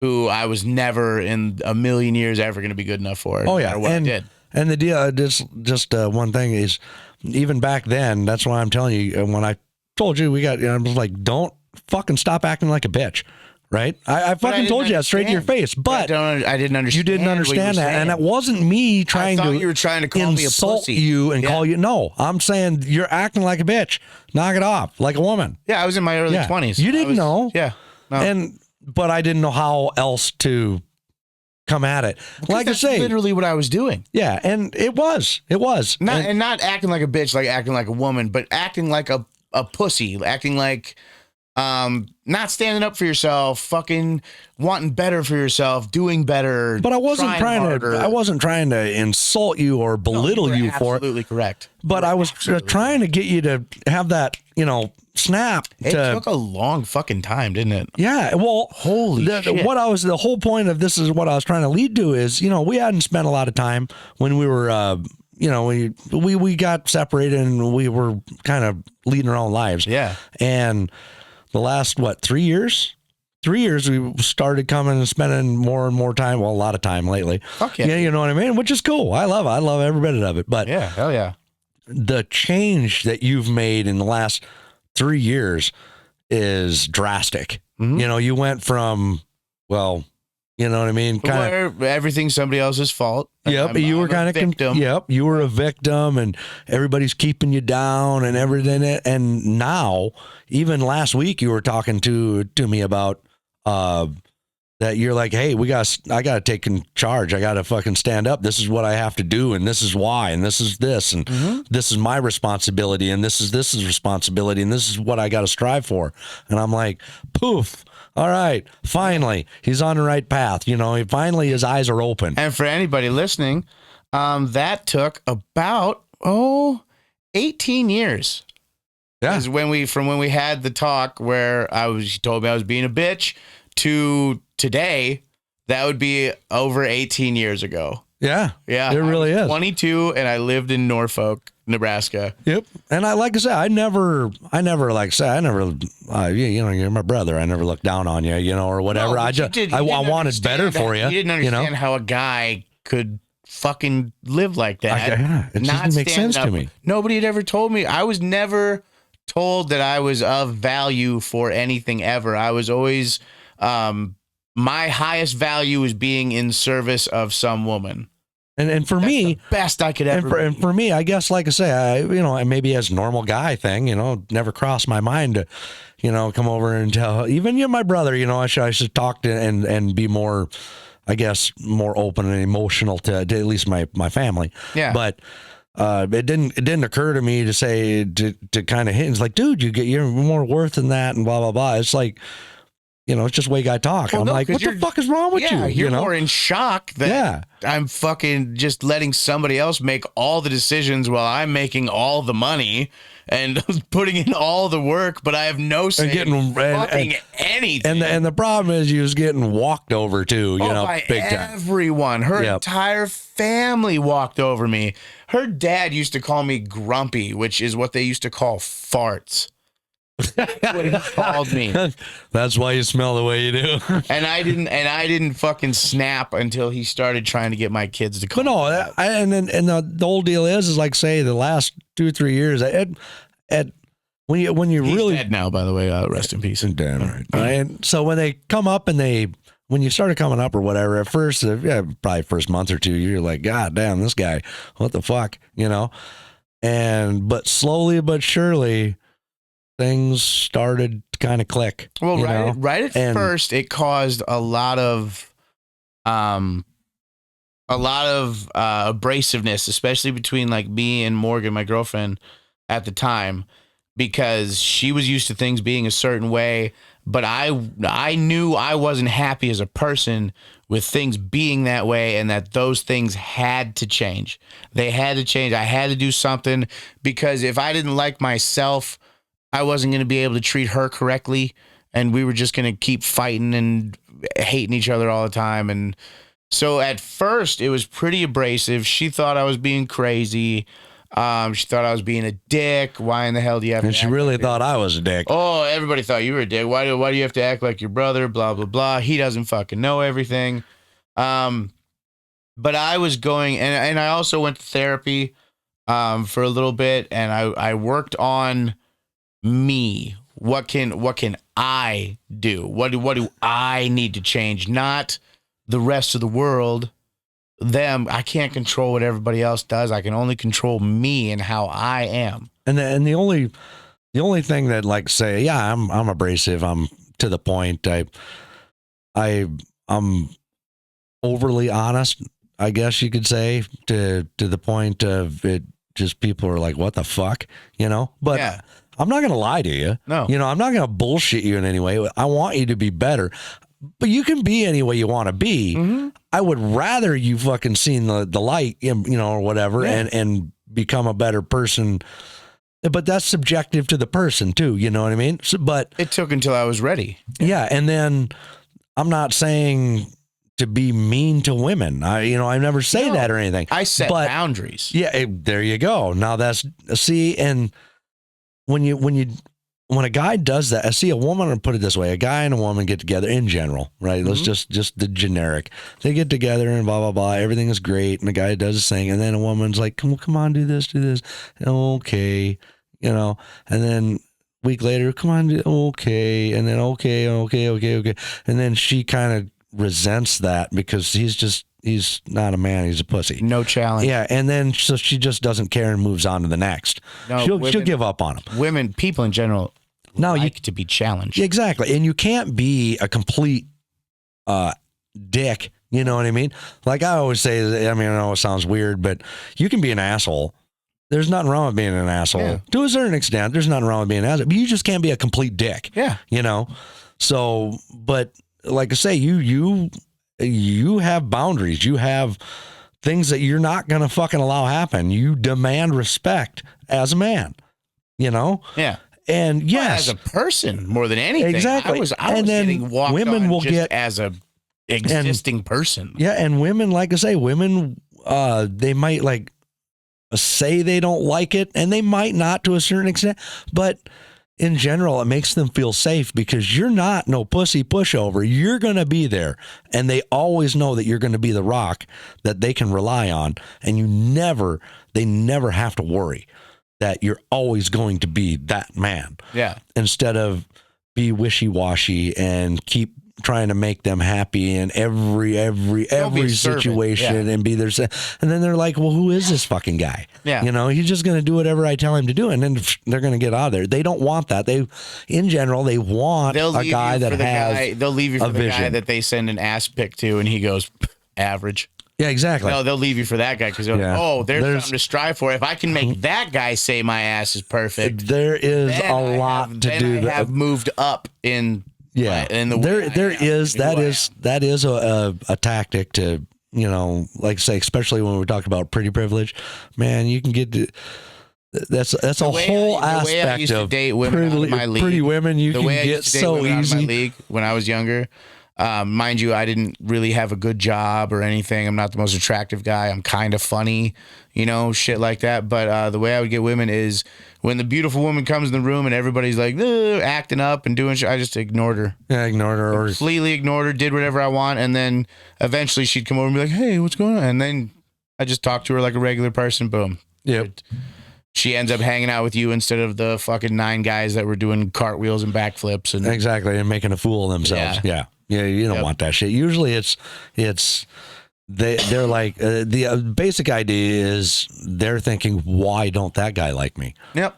who I was never in a million years ever going to be good enough for. Oh, yeah. No matter what I did. And the deal, just one thing is, even back then, that's why I'm telling you, when I told you I was like, don't fucking stop acting like a bitch. Right? I fucking told you that straight to your face, but I didn't understand. You didn't understand that, and it wasn't me trying to. You were trying to call me a insult pussy. you and call you. No, I'm saying you're acting like a bitch. Knock it off, like a woman. Yeah, I was in my early 20s. You didn't know. Yeah, no. But I didn't know how else to come at it. Like I say, literally what I was doing. Yeah, and it was. Not acting like a bitch, like acting like a woman, but acting like a pussy, acting like. Not standing up for yourself, fucking wanting better for yourself, doing better. But I wasn't trying to insult you or belittle you for it. Absolutely correct. But I was trying to get you to have that, snap. It took a long fucking time, didn't it? Yeah. Well, holy shit. The whole point of this is what I was trying to lead to is, we hadn't spent a lot of time when we were, we got separated and we were kind of leading our own lives. Yeah. And the last, 3 years? 3 years, we started coming and spending more and more time. Well, a lot of time lately. Fuck yeah. Yeah, you know what I mean? Which is cool. I love it. I love every bit of it. But yeah, hell yeah. The change that you've made in the last 3 years is drastic. Mm-hmm. You went from, you know what I mean? Where everything's somebody else's fault. Yep, you were kind of victim. Yep, you were a victim, and everybody's keeping you down and everything. And now, even last week, you were talking to me about that. You're like, hey, I got to take in charge. I got to fucking stand up. This is what I have to do, and this is why, and this is this, and this is my responsibility, and this is responsibility, and this is what I got to strive for. And I'm like, poof. All right, finally, he's on the right path. Finally his eyes are open. And for anybody listening, that took about 18 years. Yeah, from when we had the talk where he told me I was being a bitch to today, that would be over 18 years ago. Yeah, it really is. 22, and I lived in Norfolk, Nebraska. Yep. And like I said, I never, you're my brother. I never looked down on you, or whatever. No, I wanted better for you. You didn't understand how a guy could fucking live like that. It just didn't make sense to me. Nobody had ever told me. I was never told that I was of value for anything ever. I was always, my highest value was being in service of some woman. And for me, the best I could ever. And for me, I guess, like I say, maybe as a normal guy thing, never crossed my mind to, come over and tell even my brother, I should talk to and be more, I guess, more open and emotional to at least my family. Yeah. But it didn't occur to me to say to kind of hint. It's like, dude, you're more worth than that, and blah blah blah. It's like. It's just the way I talk. I'm like, what the fuck is wrong with you? You're more in shock that I'm fucking just letting somebody else make all the decisions while I'm making all the money and putting in all the work, but I have no say in fucking anything. And the problem is you was getting walked over too, by big time. Everyone. Her entire family walked over me. Her dad used to call me grumpy, which is what they used to call farts. What he called me. That's why you smell the way you do. And I didn't fucking snap until he started trying to get my kids to call. But the whole deal is like, say, the last 2-3 years when you He's really dead now, by the way, rest in peace. Damn right. And so when they come up and when you started coming up or whatever, at first, probably first month or two, you're like, God damn, this guy, what the fuck, but slowly but surely things started to kind of click. Well, right at first, it caused a lot of abrasiveness, especially between like me and Morgan, my girlfriend at the time, because she was used to things being a certain way, but I knew I wasn't happy as a person with things being that way, and that those things had to change. They had to change. I had to do something, because if I didn't like myself, I wasn't going to be able to treat her correctly. and we were just going to keep fighting and hating each other all the time. And so at first it was pretty abrasive. She thought I was being crazy. She thought I was being a dick. Why in the hell do you have And to she act really like thought I was a dick. Oh, everybody thought you were a dick. Why do you have to act like your brother? Blah, blah, blah. He doesn't fucking know everything. But I was going, and I also went to therapy for a little bit, and I worked on me. What can I do? What do I need to change? Not the rest of the world. Them. I can't control what everybody else does. I can only control me and how I am. And the only thing that, like, say, yeah, I'm abrasive. I'm to the point. I'm overly honest, I guess you could say, to the point of it. Just people are like, what the fuck, you know? But Yeah. I'm not gonna lie to you. No. You know, I'm not gonna bullshit you in any way. I want you to be better. But you can be any way you want to be. Mm-hmm. I would rather you fucking seen the light, you know, or whatever, Yeah. and become a better person. But that's subjective to the person too. You know what I mean? So, but It took until I was ready. yeah, and then I'm not saying to be mean to women. I never say No. that or anything. I set But- boundaries. Yeah, there you go. Now that's and when a guy does that, I see a woman, or put it this way, a guy and a woman get together in general, right? Let's just the generic. They get together and blah, blah, blah. Everything is great. And the guy does his thing. And then a woman's like, come on, do this. Okay. You know, and then a week later, come on, okay. And then, okay. And then she kind of resents that because he's not a man. He's a pussy. No challenge. Yeah. And then, so she just doesn't care and moves on to the next. No, she'll women- give up on him. People in general No, like to be challenged. Exactly. And you can't be a complete dick. You know what I mean? Like I always say, I mean, I know it sounds weird, but you can be an asshole. There's nothing wrong with being an asshole. Yeah. To a certain extent, there's nothing wrong with being an asshole. But you just can't be a complete dick. Yeah. You know? So, but like I say, you have boundaries. You have things that you're not going to fucking allow happen. You demand respect as a man. You know? Yeah. And yes, As a person, more than anything. Exactly. I was And then getting walked women on will just get- as a existing person. yeah, and women, like I say, they might like say they don't like it, and they might not to a certain extent, but in general, it makes them feel safe because you're not no pussy pushover. You're going to be there, and they always know that you're going to be the rock that they can rely on, and they never have to worry that you're always going to be that man. Yeah. Instead of be wishy-washy and keep trying to make them happy in every be a servant, situation yeah. and be their, and then they're like, well, who is this fucking guy? Yeah. You know, he's just going to do whatever I tell him to do. And then they're going to get out of there. They don't want that. In general, they want They'll a leave guy you that for the has guy. They'll leave you for a the guy vision. that they send an ass pic to, and he goes average. Yeah, exactly. No, they'll leave you for that guy because they're Yeah. like, oh, there's There's- something to strive for. If I can make that guy say my ass is perfect, There is then a lot to do. I have moved up in Yeah, in the there way I there am, is in who that I is am. that is a tactic to, you know, like say, especially when we talk about pretty privilege, man, you can get to, that's a The way whole the way I aspect used to of date women out of my league. pretty women. You The can way I get used to date so women out of my easy. league when I was younger. Mind you, I didn't really have a good job or anything. I'm not the most attractive guy. I'm kind of funny, you know, shit like that. But the way I would get women is when the beautiful woman comes in the room and everybody's like acting up and doing shit, I just ignored her. Yeah, ignored her or Completely ignored her, did whatever I want, and then eventually she'd come over and be like, "Hey, what's going on?" And then I just talked to her like a regular person. Boom. yep. She ends up hanging out with you instead of the fucking 9 guys that were doing cartwhales and backflips and Exactly, and making a fool of themselves. Yeah, you don't Yep. want that shit. Usually, they're like the basic idea is they're thinking, why don't that guy like me? Yep.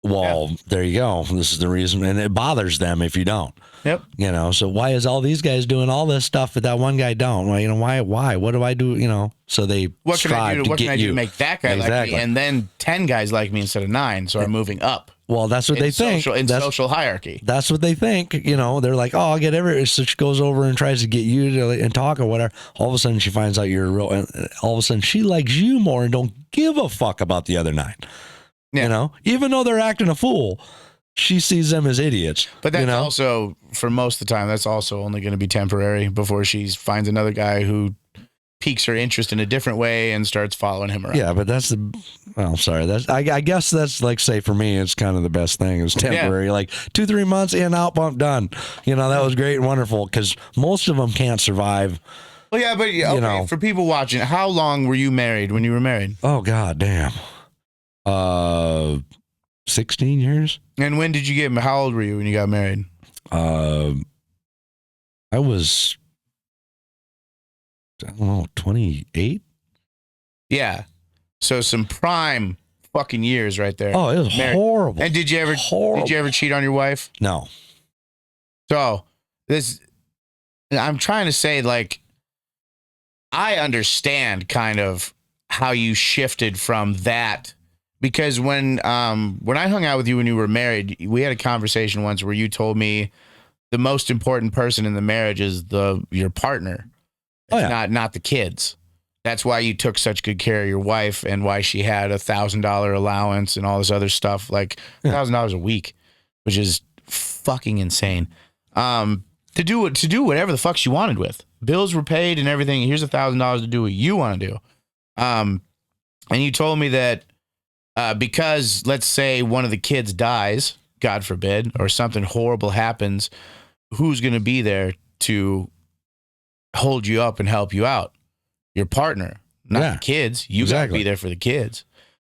Well, there you go. This is the reason, and it bothers them if you don't. Yep. You know, so why is all these guys doing all this stuff, but that one guy don't? Well, you know, why? What do I do? You know, so they What can I strive do? to What get can I do you. to make that guy like Exactly. me? And then 10 guys like me instead of 9, so I'm moving up. Well, that's what they think. In social hierarchy. That's what they think. You know, they're like, oh, I'll get every. So she goes over and tries to get you to and talk or whatever. All of a sudden, she finds out you're a real. And all of a sudden, she likes you more and don't give a fuck about the other 9. Yeah. You know, even though they're acting a fool, she sees them as idiots. But that's you know? also, for most of the time, that's also only going to be temporary before she finds another guy who piques her interest in a different way and starts following him around. Yeah, but that's sorry. I guess that's like, say for me, it's kind of the best thing is temporary. Like 2-3 months in, out, bump, done. That was great and wonderful because most of them can't survive. Well, yeah, but okay, for people watching, how long were you married when you were married? Oh, God damn. 16 years. And when did you get, how old were you when you got married? I was, I don't know, 28? Yeah. So some prime fucking years right there. Oh, it was horrible. And did you ever cheat on your wife? No. So I'm trying to say, like, I understand kind of how you shifted from that, because when I hung out with you when you were married, we had a conversation once where you told me the most important person in the marriage is your partner. It's not the kids. That's why you took such good care of your wife and why she had $1,000 allowance and all this other stuff, like $1,000 a week, which is fucking insane. To do whatever the fuck she wanted with. Bills were paid and everything. Here's $1,000 to do what you want to do. And you told me that because, let's say, one of the kids dies, God forbid, or something horrible happens, who's going to be there to hold you up and help you out? Your partner, not the kids. You got to be there for the kids.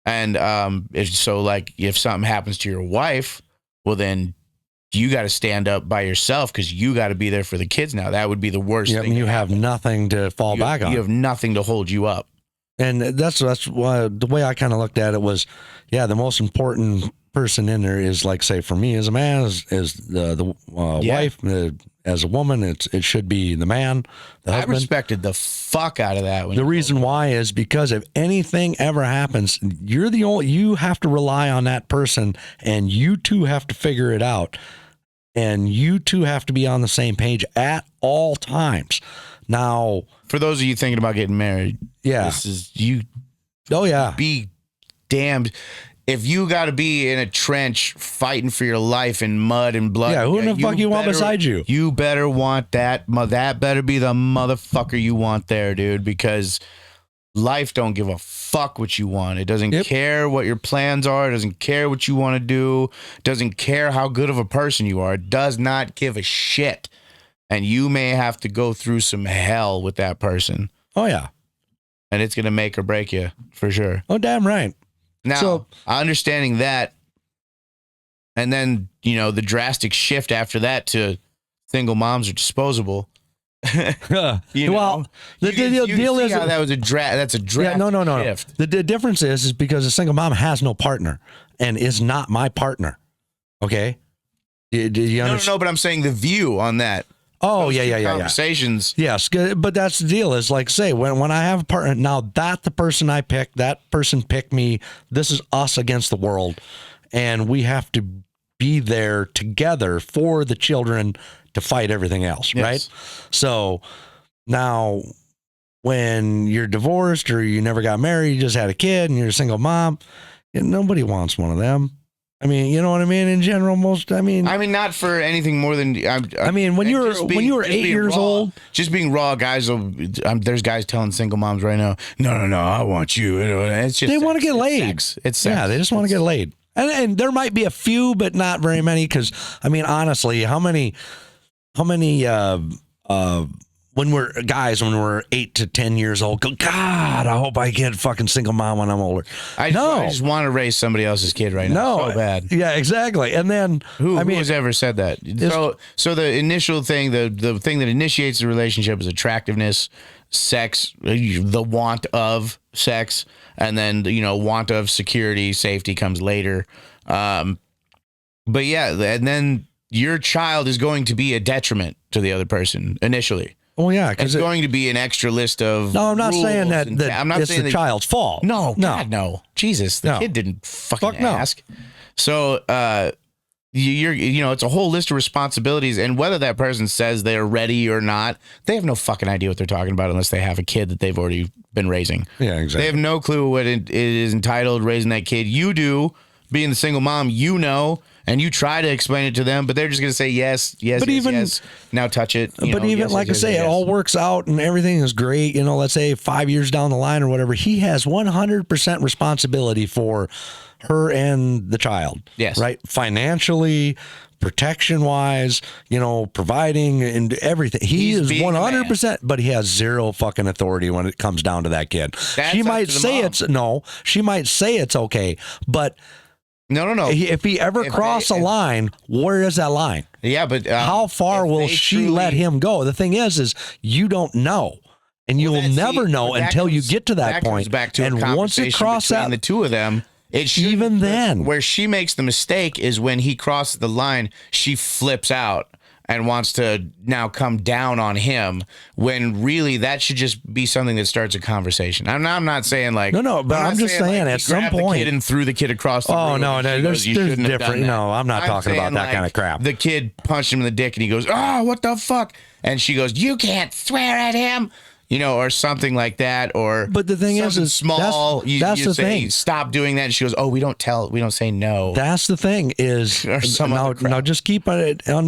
And if something happens to your wife, well, then you got to stand up by yourself because you got to be there for the kids now. That would be the worst thing. You have nothing to fall back on. You have nothing to hold you up. And that's why the way I kind of looked at it was, the most important person in there is, like, say for me as a man is the wife. As a woman, it should be the man, the husband. I respected the fuck out of that. The reason why is because if anything ever happens, you have to rely on that person, and you two have to figure it out, and you two have to be on the same page at all times. Now, for those of you thinking about getting married, this is you. Oh yeah, be damned. If you got to be in a trench fighting for your life in mud and blood, who the fuck you want beside you? You better want that. That better be the motherfucker you want there, dude, because life don't give a fuck what you want. It doesn't care what your plans are. It doesn't care what you want to do. It doesn't care how good of a person you are. It does not give a shit. And you may have to go through some hell with that person. Oh, yeah. And it's going to make or break you, for sure. Oh, damn right. Now, understanding that, and then, the drastic shift after that to single moms are disposable. The deal is how that was that's a drastic shift. The difference is because a single mom has no partner and is not my partner. Okay? Do you understand? No, but I'm saying the view on that. Oh, yeah. Conversations. Yes, but that's the deal is, like, say, when I have a partner, now that the person I picked, that person picked me, this is us against the world, and we have to be there together for the children to fight everything else, right? So now when you're divorced or you never got married, you just had a kid and you're a single mom, nobody wants one of them. I mean, you know what I mean? In general, not for anything more than, when you were 8 years old, just being raw, guys, there's guys telling single moms right now, no, I want you. It's just, they want to get laid. It's sex. Yeah, they just want to get laid. And there might be a few, but not very many. Because honestly, how many when we're 8 to 10 years old, go, God, I hope I get fucking single mom when I'm older. I just want to raise somebody else's kid right now. So bad. Yeah, exactly. And then who has ever said that? So the initial thing, the thing that initiates the relationship is attractiveness, sex, the want of sex, and then want of security, safety comes later. But yeah, and then your child is going to be a detriment to the other person initially. Well, yeah, because it's going to be an extra list of. No, I'm not saying that I'm not it's saying the child's fault. No, God, no. Jesus, the kid didn't fucking ask. So, it's a whole list of responsibilities, and whether that person says they're ready or not, they have no fucking idea what they're talking about unless they have a kid that they've already been raising. Yeah, exactly. They have no clue what it is entitled raising that kid. You do, being the single mom, and you try to explain it to them, but they're just going to say yes, yes, But yes, even- yes. Now touch it. But even yes, like yes, I say, yes, it all works out and everything is great. Let's say 5 years down the line or whatever, he has 100% responsibility for her and the child. Yes. Right. Financially, protection wise, providing and everything. He's is being a 100%, but he has zero fucking authority when it comes down to that kid. That's She up might to the say mom. she might say it's okay, but No. if he ever cross a line, where is that line? Yeah, but How far if will they she let him go? The thing is you don't know. And you'll never know until you get to that point. Comes back to and a once it conversation crosses between that, the two of them, even then, where she makes the mistake is when he crosses the line, she flips out and wants to now come down on him, when really that should just be something that starts a conversation. I'm not saying like no, but I'm just saying like, at he some grabbed the point kid and threw the kid across the room. oh no, and she there's goes, "You shouldn't have done different. that." No, I'm not talking about saying, that kind of crap. The kid punched him in the dick and he goes, "Oh, what the fuck?" And she goes, "You can't swear at him." Or something like that, or But the thing is small. that's you the say, thing. Stop doing that. And she goes, "Oh, we don't say no." That's the thing is Or some other crap. now just keep it on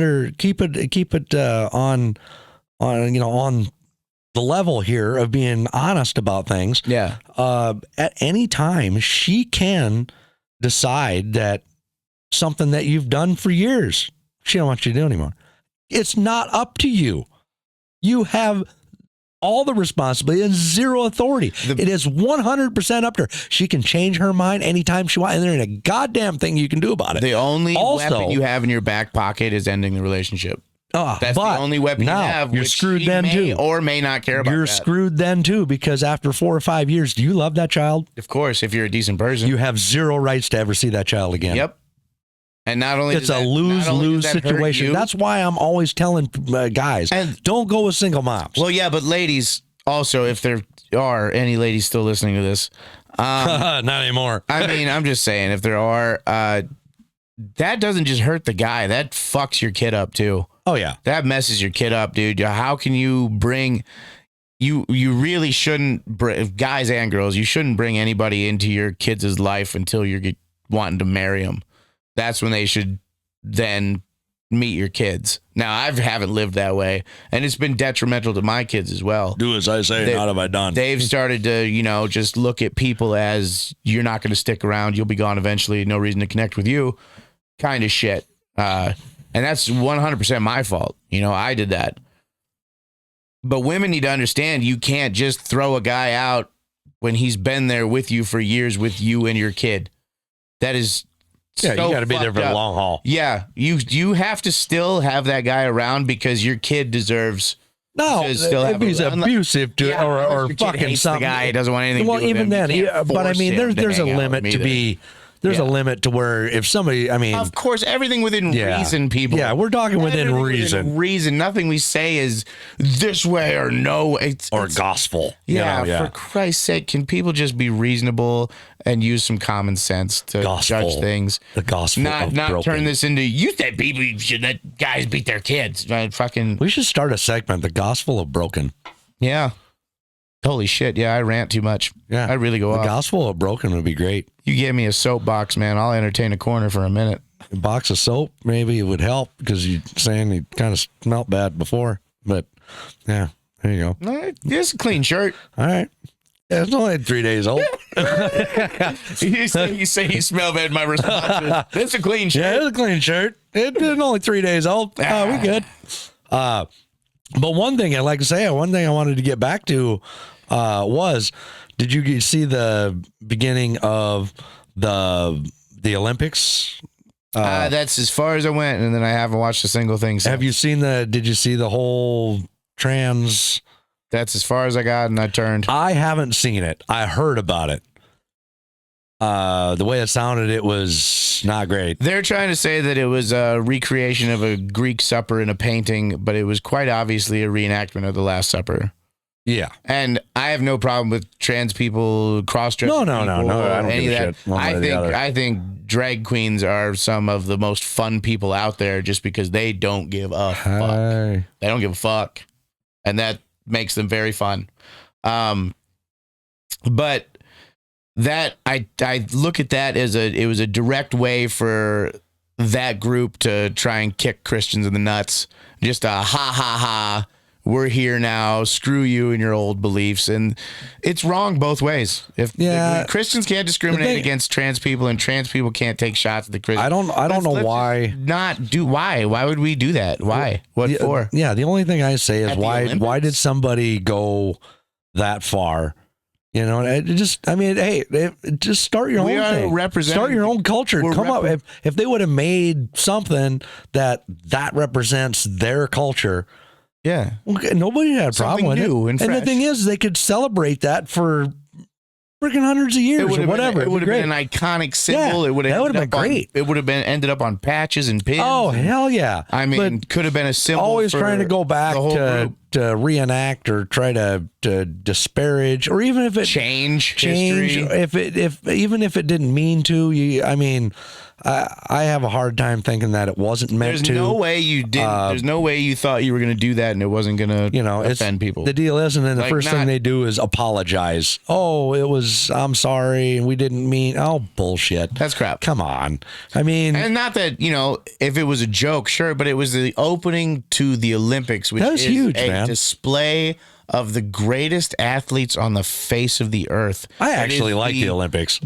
the level here of being honest about things. Yeah. At any time, she can decide that something that you've done for years, she don't want you to do anymore. It's not up to you. You have all the responsibility and zero authority. It is 100% up to her. She can change her mind anytime she wants, and there ain't a goddamn thing you can do about it. The only weapon you have in your back pocket is ending the relationship. That's the only weapon you have. You're which screwed she then may too. or may not care about. You're that. screwed then too, because after 4 or 5 years, do you love that child? Of course, if you're a decent person, You have zero rights to ever see that child again. Yep. And not only It's a lose-lose situation. That's why I'm always telling guys, And- don't go with single moms. well, yeah, but ladies also, if there are any ladies still listening to this, Not anymore. I mean, I'm just saying, if there are, that doesn't just hurt the guy, that fucks your kid up too. Oh yeah. That messes your kid up, dude. How can you bring? You really shouldn't, guys and girls. You shouldn't bring anybody into your kids' life until you're wanting to marry them. That's when they should then meet your kids. Now, I haven't lived that way, and it's been detrimental to my kids as well. Do as I say, not have I done. They've started to, just look at people as you're not going to stick around. You'll be gone eventually. No reason to connect with you, kind of shit. And that's 100% my fault. I did that. But women need to understand you can't just throw a guy out when he's been there with you for years with you and your kid. That is Yeah, so you got to be there for fucked the up. long haul. Yeah, you have to still have that guy around because your kid deserves. No, to still if have he's unless- abusive to Yeah, unless or your kid fucking hates something. The guy doesn't want anything. Well, to do with even him. then, You can't but I force mean, him to there's a hang out limit with to me be. There's a limit to where if somebody, I mean, Of course, everything within reason, people. Yeah, we're talking within Everything reason. Reason. Nothing we say is this way or no. It's gospel. Yeah, for Christ's sake, can people just be reasonable and use some common sense to Gospel. judge things? The gospel of Not broken. turn this into you said people should let guys beat their kids. Fucking We should start a segment, the gospel of broken. yeah. Holy shit! Yeah, I rant too much. Yeah, I really go the off. gospel of broken would be great. You give me a soapbox, man. I'll entertain a corner for a minute. A box of soap maybe it would help because you're saying you kind of smelled bad before, but yeah, there you go. All right, it's a clean shirt. All right. Yeah, it's only 3 days old. you say you smell bad. My response is, "It's a clean shirt." Yeah, it's a clean shirt. It's only 3 days old. Oh, we good. But one thing I'd like to say, one thing I wanted to get back to was, did you see the beginning of the Olympics? That's as far as I went, and then I haven't watched a single thing since. Have you seen did you see the whole trans? That's as far as I got, and I turned. I haven't seen it. I heard about it. The way it sounded, it was not great. They're trying to say that it was a recreation of a Greek supper in a painting, but it was quite obviously a reenactment of the Last Supper. Yeah. And I have no problem with trans people, cross-dressing No. people, I don't any give a of shit. that. One way or the other. I think drag queens are some of the most fun people out there just because they don't give a fuck. Hey. They don't give a fuck. And that makes them very fun. But that I look at that as it was a direct way for that group to try and kick Christians in the nuts. Just a ha ha ha. We're here now. Screw you and your old beliefs. And it's wrong both ways. If Christians can't discriminate against trans people and trans people can't take shots at the Christians. I don't know why. Why would we do that? Why? What for? Yeah, the only thing I say is why did somebody go that far? You know, just start your own thing. Start your own culture. Come up. If they would have made something that represents their culture, yeah, nobody had a problem with it. And the thing is, they could celebrate that for freaking hundreds of years or whatever. It would have been an iconic symbol. Yeah, that would have been great. It would have ended up on patches and pins. Oh, hell yeah. I mean, could have been a symbol. Always trying to go back to reenact or try to disparage, or even if it change history. Even if it didn't mean to. I have a hard time thinking that it wasn't meant to. There's no way you did. There's no way you thought you were going to do that and it wasn't going to offend people. The deal is, and then the first thing they do is apologize. Oh, I'm sorry, and we didn't mean. Oh, bullshit. That's crap. Come on. I mean, and not that if it was a joke, sure, but it was the opening to the Olympics, which is huge, a display of the greatest athletes on the face of the earth. I actually like the Olympics.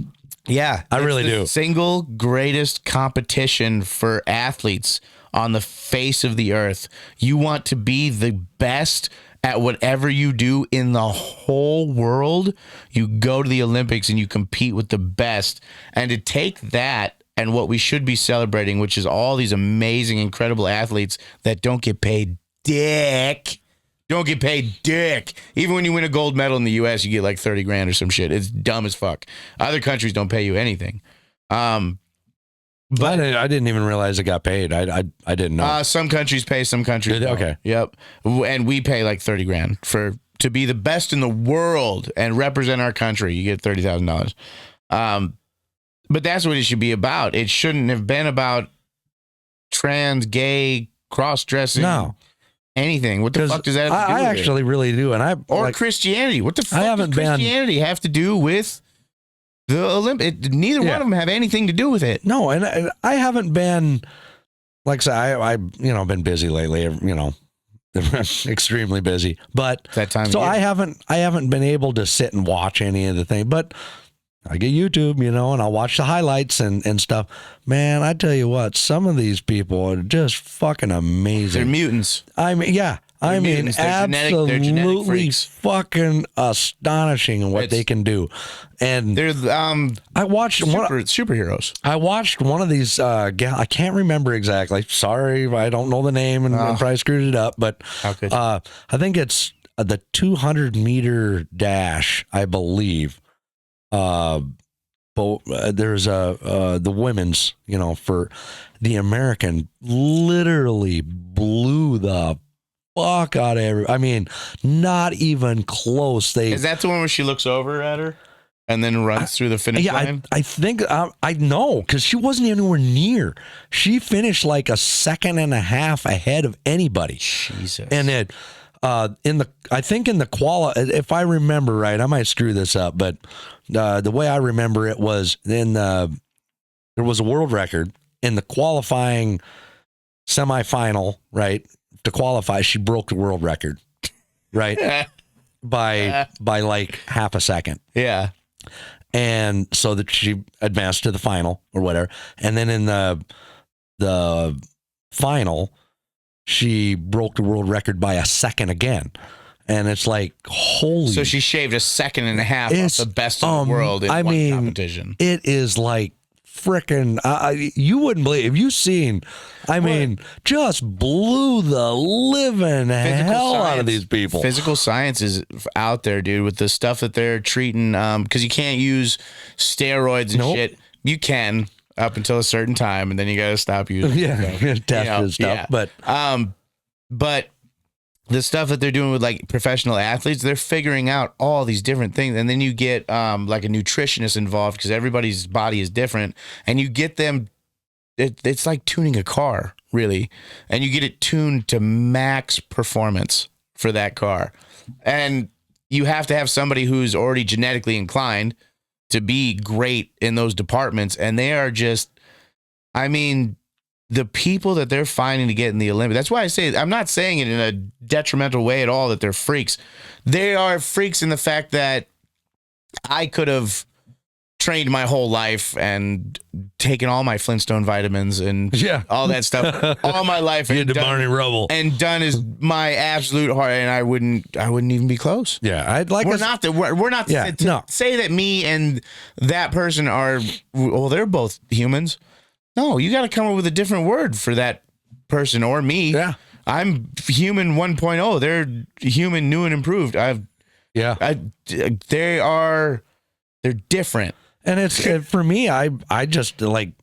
Yeah, I really do. Single greatest competition for athletes on the face of the earth. You want to be the best at whatever you do in the whole world, you go to the Olympics and you compete with the best. And to take that and what we should be celebrating, which is all these amazing, incredible athletes that don't get paid dick. Don't get paid dick. Even when you win a gold medal in the U.S., you get like 30 grand or some shit. It's dumb as fuck. Other countries don't pay you anything. But I didn't even realize it got paid. I didn't know. Some countries pay, some countries don't. Okay. Yep. And we pay like 30 grand to be the best in the world and represent our country. You get $30,000. But that's what it should be about. It shouldn't have been about trans, gay, cross-dressing. No. Anything. What the fuck does that have to do with it? I actually really do. And Christianity. What the fuck does Christianity have to do with the Olympics? Neither one of them have anything to do with it. No, and I haven't been, like I say, I've been busy lately, extremely busy. But that time so I haven't been able to sit and watch any of the thing. But I get YouTube, and I'll watch the highlights and stuff. Man, I tell you what, some of these people are just fucking amazing. They're mutants. I mean, yeah. They're mutants. They're Absolutely fucking astonishing in what they can do. And they're I watched superheroes. I watched one of these I can't remember exactly. Sorry, I don't know the name and I probably screwed it up, but I think it's the 200-meter dash, I believe. There's the women's, for the American literally blew the fuck out of I mean, not even close. Is that the one where she looks over at her and then runs through the finish line? I think I know, because she wasn't anywhere near. She finished like a second and a half ahead of anybody. Jesus. And it in the quali, if I remember right, I might screw this up, but the way I remember it was there was a world record in the qualifying semifinal, right? To qualify, she broke the world record, right? by like half a second. Yeah. And so that she advanced to the final or whatever. And then in the final, she broke the world record by a second again. And it's like, holy. So she shaved a second and a half off the best in the world in one competition. It is like frickin', you wouldn't believe, if you've seen, just blew the living hell out of these people. Physical science is out there, dude, with the stuff that they're treating, because you can't use steroids and shit. You can up until a certain time, and then you got to stop using tested stuff. Yeah. But the stuff that they're doing with like professional athletes, they're figuring out all these different things. And then you get like a nutritionist involved, because everybody's body is different, and you get them. It's like tuning a car, really. And you get it tuned to max performance for that car. And you have to have somebody who's already genetically inclined to be great in those departments. And they are just, the people that they're finding to get in the Olympics. That's why I say, I'm not saying it in a detrimental way at all that they're freaks. They are freaks in the fact that I could have trained my whole life and taken all my Flintstone vitamins and all that stuff all my life and done is my absolute heart, and I wouldn't even be close. Yeah, I'd like. We're not to say that me and that person are. Well, they're both humans. No, you got to come up with a different word for that person or me. Yeah, I'm human 1.0. They're human new and improved. They're different. And it's for me, I just like,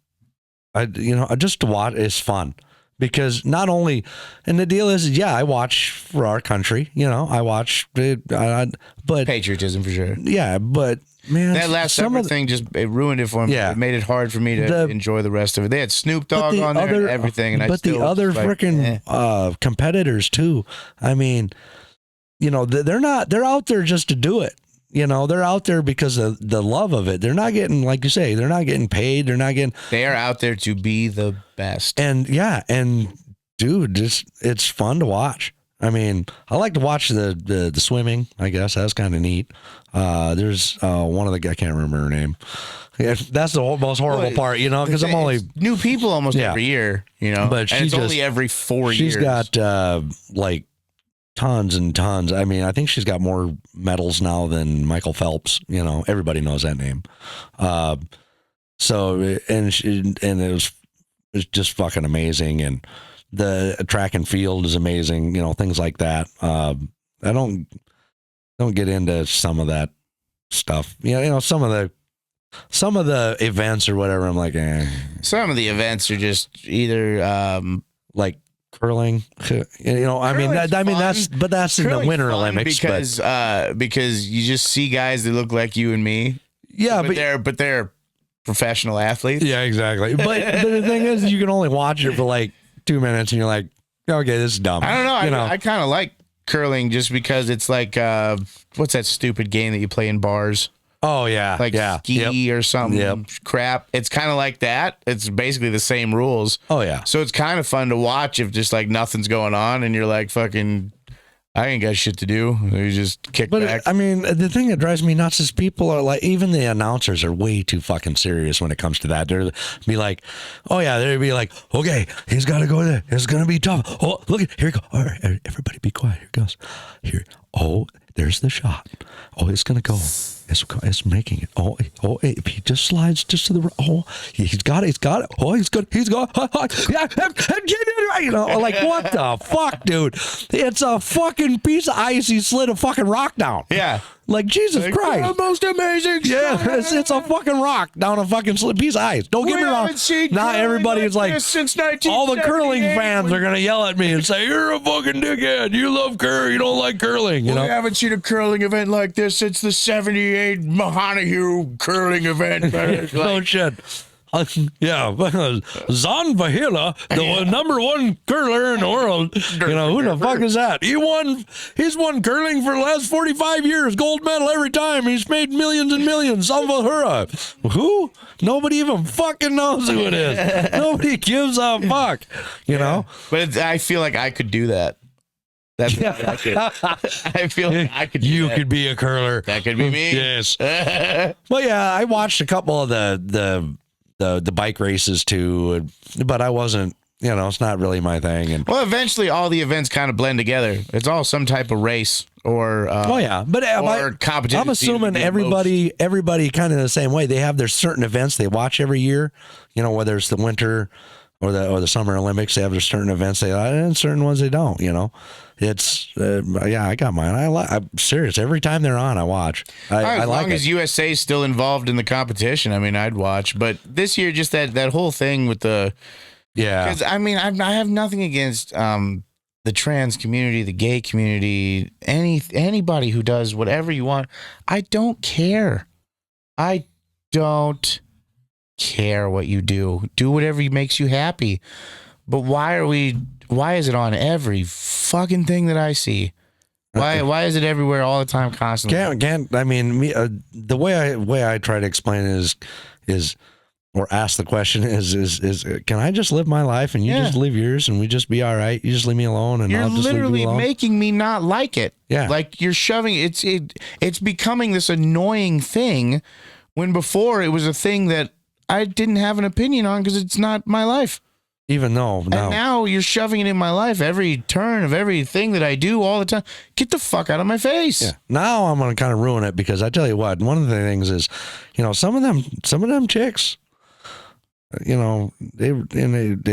just to watch is fun because not only, and the deal is, I watch for our country, I watch it, but patriotism for sure. Yeah, but man, that last summer thing it ruined it for me. Yeah. It made it hard for me to enjoy the rest of it. They had Snoop Dogg on there and everything, and the other freaking competitors too. I mean, they're out there just to do it. They're out there because of the love of it. They're not getting, like you say, they're not getting paid. They are out there to be the best. And dude, it's fun to watch. I mean, I like to watch the swimming. I guess that's kind of neat. There's one of the, I can't remember her name. Yeah, that's the most horrible part, because I'm only new people almost every year, but it's only every 4 years. She's got like tons and tons. I mean, I think she's got more medals now than Michael Phelps. Everybody knows that name. It's just fucking amazing, and the track and field is amazing. Things like that. I don't get into some of that stuff. Some of the events or whatever. I'm like, Some of the events are just either like curling, that's in the Winter Olympics because you just see guys that look like you and me. Yeah, but they're professional athletes. Yeah, exactly. But the thing is, you can only watch it for like 2 minutes, and you're like, okay, this is dumb. I don't know. I kind of like curling just because it's like what's that stupid game that you play in bars? Oh yeah, like ski or something crap. It's kind of like that. It's basically the same rules. Oh yeah. So it's kind of fun to watch if just like nothing's going on and you're like fucking, I ain't got shit to do. You just kick back. I mean, the thing that drives me nuts is people are like, even the announcers are way too fucking serious when it comes to that. They'd be like, oh yeah, they'd be like, okay, he's got to go there. It's gonna be tough. Oh, look, here you go. All right, everybody, be quiet. Here it goes. Here. Oh, there's the shot. Oh, it's gonna go. It's making it. Oh, if he just slides just to the right. Oh, he's got it. Oh, he's good. He's got. Yeah, like what the fuck, dude? It's a fucking piece of ice. He slid a fucking rock down. Yeah. Like Jesus Christ. The most amazing. Yeah, it's a fucking rock down a fucking piece of ice. Don't get me wrong. Not everybody is like, all the curling fans are gonna yell at me and say, "You're a fucking dickhead. You love curling. You don't like curling." We haven't seen a curling event like this since the '78 Mahonahue curling event. No shit. Yeah, Zon Vahila, the number one curler in the world. Who the fuck is that? He's won curling for the last 45 years, gold medal every time. He's made millions and millions. Salvahura. Who? Nobody even fucking knows who it is. Nobody gives a fuck. But I feel like I could do that. I feel like I could. You could be a curler. That could be me. Yes. Well, yeah, I watched a couple of the bike races too, but I wasn't, it's not really my thing. And well, eventually all the events kind of blend together. It's all some type of race or competition. I'm assuming everybody kind of the same way. They have their certain events they watch every year, whether it's the winter or the Summer Olympics. They have their certain events they like, and certain ones they don't. It's I got mine. I'm serious. Every time they're on, I watch. As long as USA is still involved in the competition, I mean, I'd watch. But this year, just that whole thing with the because I mean, I have nothing against the trans community, the gay community, anybody who does whatever you want. I don't care. I don't care what you do. Do whatever makes you happy. But why is it on every fucking thing that I see? Why is it everywhere all the time, constantly? I mean, the way I try to explain it is or ask the question is can I just live my life and you just live yours and we just be all right? You just leave me alone and You're I'll just leave you literally alone. making me not like it. Yeah. Like you're shoving it's becoming this annoying thing when before it was a thing that I didn't have an opinion on because it's not my life. Even though And now you're shoving it in my life every turn of everything that I do all the time. Get the fuck out of my face. yeah. Now I'm going to kind of ruin it because I tell you what, one of the things is, some of them chicks, they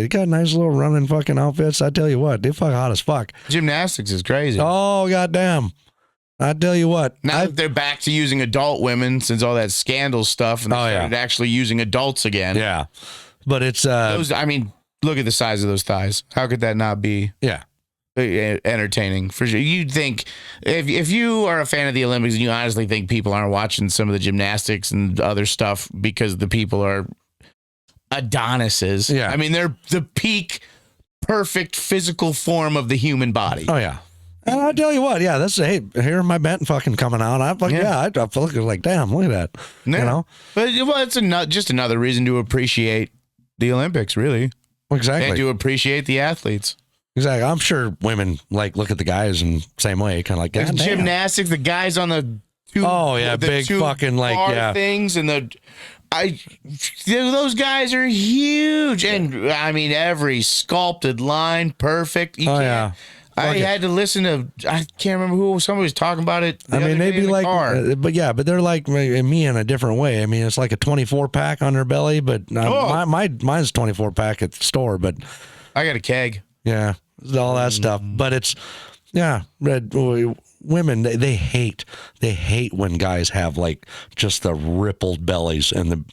got nice little running fucking outfits. I tell you what, they fuck hot as fuck. Gymnastics is crazy. Oh, goddamn. I tell you what. Now that they're back to using adult women since all that scandal stuff and they started actually using adults again. Yeah. But it's, look at the size of those thighs. How could that not be entertaining? For sure. You'd think if you are a fan of the Olympics and you honestly think people aren't watching some of the gymnastics and other stuff because the people are Adonises. Yeah. I mean, they're the peak perfect physical form of the human body. Oh, yeah. And I'll tell you what, here my bent fucking coming out. I feel like, damn, look at that. Yeah. But it's just another reason to appreciate the Olympics, really. Exactly. And to appreciate the athletes. Exactly. I'm sure women look at the guys and same way, kind of like that. Gymnastics, the guys on the two. Oh yeah, big fucking bar things and those guys are huge, and I mean every sculpted line perfect. I had to listen to, I can't remember who, somebody was talking about it. I mean, they'd be like, but they're like me in a different way. I mean, it's like a 24 pack on their belly, but mine's 24 pack at the store, but I got a keg. Yeah, all that stuff. But it's, women, they hate when guys have just the rippled bellies and the.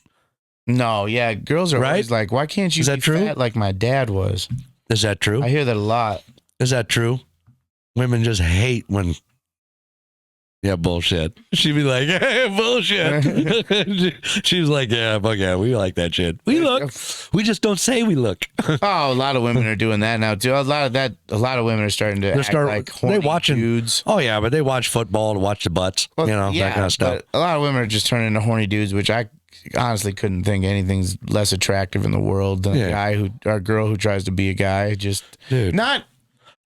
No, yeah, girls are always like, why can't you be fat like my dad was? Is that true? I hear that a lot. Is that true? Women just hate when. Yeah, bullshit. She'd be like, hey, bullshit. She was like, yeah, fuck yeah, we like that shit. We look. We just don't say we look. Oh, a lot of women are doing that now too. A lot of women are starting to act like horny dudes. Oh yeah, but they watch football to watch the butts, that kind of stuff. But a lot of women are just turning into horny dudes, which I honestly couldn't think anything's less attractive in the world than a guy or girl who tries to be a guy. Just not.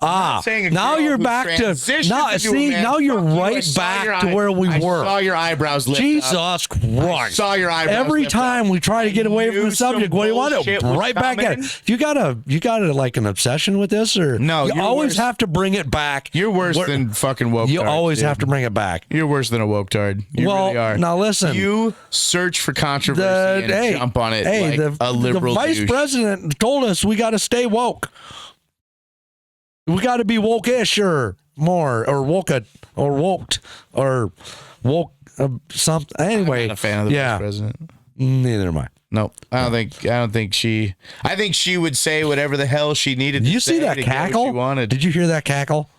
Now you're back to now you're right back to where we were. I saw your eyebrows lift Jesus up. Christ! I saw your eyebrows. Every time we try to get away from the subject, what do you want to right back at it? You got like an obsession with this, or no? You always have to bring it back. You're worse than fucking woke. You always have to bring it back. You're worse than a woke tard. You really are. Now listen. You search for controversy and jump on it like a liberal. The vice president told us we got to stay woke. We got to be woke-ish or more, or woke, or woked, or woke something. Anyway, I'm not a fan of the vice president. Neither am I. No, I don't think she. I think she would say whatever the hell she needed. Did you see that cackle? She wanted. Did you hear that cackle?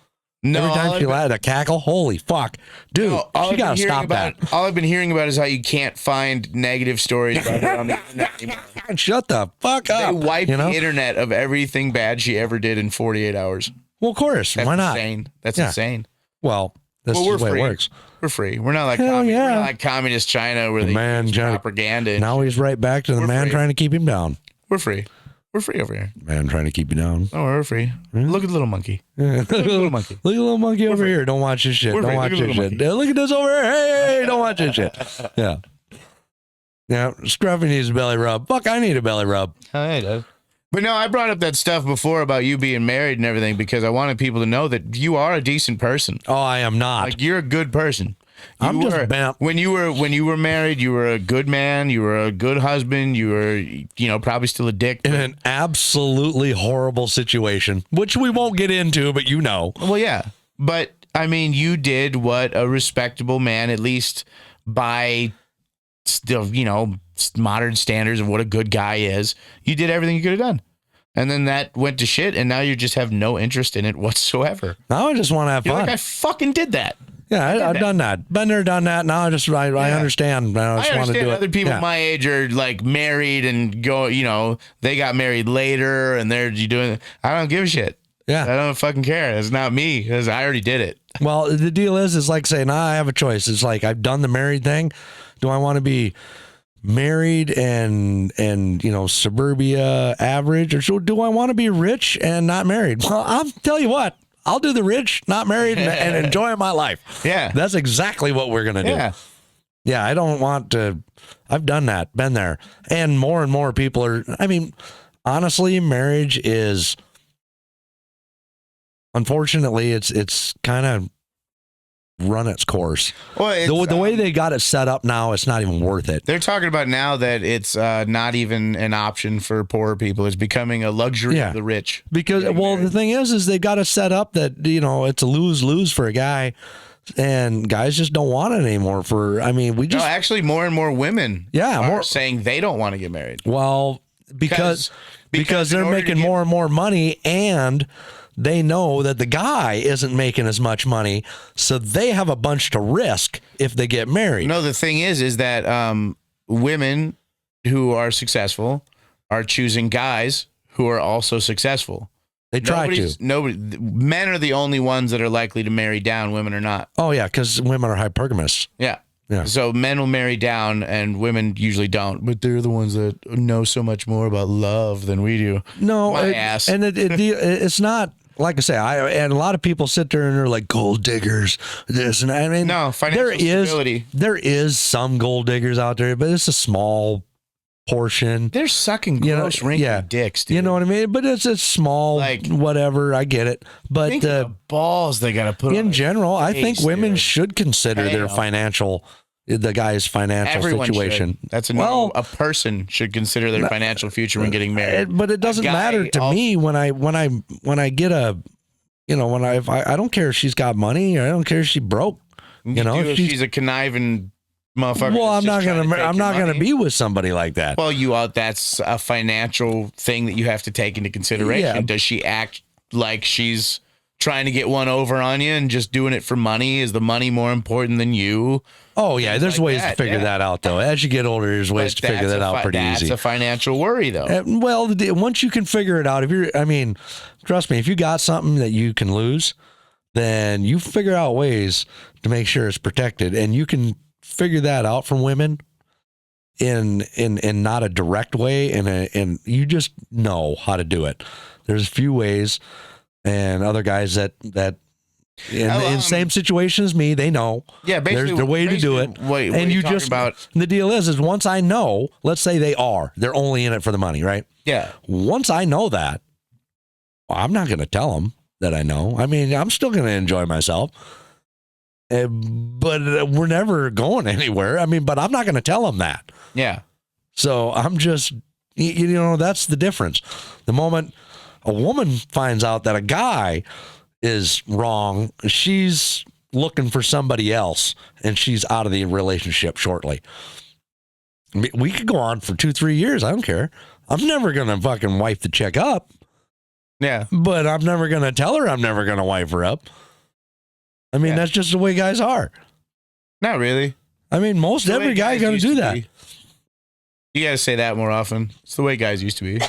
No. Every time she laughed, a cackle. Holy fuck, dude! She gotta stop that. All I've been hearing about is how you can't find negative stories about her on the internet anymore. Shut the fuck up. They wiped the internet of everything bad she ever did in 48 hours. Well, of course. Why not? Insane. That's insane. Well, that's the way it works. We're free. We're not like we're not like communist China where they use propaganda. Now he's right back to the man trying to keep him down. We're free. We're free over here. Man trying to keep you down. Oh, we're free. Look at the little monkey. Look at the little monkey. Look at the little monkey over here. Don't watch this shit. Don't watch this shit. Look at this over here. Hey, don't watch this shit. Yeah. Yeah. Scruffy needs a belly rub. Fuck, I need a belly rub. Oh, hey, does. But no, I brought up that stuff before about you being married and everything because I wanted people to know that you are a decent person. Oh, I am not. Like you're a good person. I'm just bent. When you were married, you were a good man. You were a good husband. You were, probably still a dick. In an absolutely horrible situation, which we won't get into, but you know. Well, yeah. But, I mean, you did what a respectable man, at least by, modern standards of what a good guy is. You did everything you could have done. And then that went to shit, and now you just have no interest in it whatsoever. Now I just want to have fun. Like, I fucking did that. Yeah, I've done that. Been there, done that. Now I understand. I just want to do it. Other people my age are like married and go, they got married later and they're doing it. I don't give a shit. Yeah. I don't fucking care. It's not me because I already did it. Well, the deal is like saying, I have a choice. It's like I've done the married thing. Do I want to be married and suburbia average, or do I want to be rich and not married? Well, I'll tell you what, I'll do the rich, not married, and enjoy my life. Yeah. That's exactly what we're gonna do. Yeah, I don't want to. I've done that, been there, and more people are. I mean, honestly, marriage is, unfortunately, it's kind of run its course. Well, the way they got it set up now, it's not even worth it. They're talking about now that it's not even an option for poorer people. It's becoming a luxury of the rich. Because, the thing is they got it set up that, it's a lose-lose for a guy, and guys just don't want it anymore. Actually, more and more women are saying they don't want to get married. Well, because they're making more and more money, and they know that the guy isn't making as much money, so they have a bunch to risk if they get married. No, the thing is that women who are successful are choosing guys who are also successful. They try to. Men are the only ones that are likely to marry down. Women are not. Oh, yeah, because women are hypergamous. Yeah. So men will marry down, and women usually don't. But they're the ones that know so much more about love than we do. No, and it's not. Like I say, and a lot of people sit there and they're like gold diggers. This and I mean, no, financial stability. There is some gold diggers out there, but it's a small portion. They're sucking gross wrinkly dicks, dude. You know what I mean? But it's a small, whatever. I get it. But think of the balls they got to put in on general, face, I think women should consider their the guy's financial situation. Should. That's a person should consider their financial future when getting married. But it doesn't matter to me when I get a, I don't care if she's got money, or I don't care if she's broke. If she's a conniving motherfucker. Well, I'm not gonna be with somebody like that. Well, that's a financial thing that you have to take into consideration. Yeah. Does she act like she's trying to get one over on you and just doing it for money? Is the money more important than you? Oh, yeah. There's ways to figure that out, though. As you get older, there's ways to figure that out pretty easy. That's a financial worry, though. Well, once you can figure it out, trust me, if you got something that you can lose, then you figure out ways to make sure it's protected. And you can figure that out from women in not a direct way, and you just know how to do it. There's a few ways, and other guys that in same situation as me, they know. Yeah, basically, there's the way to do it. What you just about? The deal is once I know, let's say they're only in it for the money, right? Yeah. Once I know that, I'm not going to tell them that I know. I mean, I'm still going to enjoy myself, but we're never going anywhere. I mean, but I'm not going to tell them that. Yeah. So I'm just, that's the difference. The moment a woman finds out that a guy is wrong, she's looking for somebody else, and she's out of the relationship shortly. We could go on for 2-3 years. I don't care. I'm never going to fucking wife the chick up. Yeah. But I'm never going to tell her I'm never going to wife her up. I mean, that's just the way guys are. Not really. I mean, every guy's going to do that. You got to say that more often. It's the way guys used to be.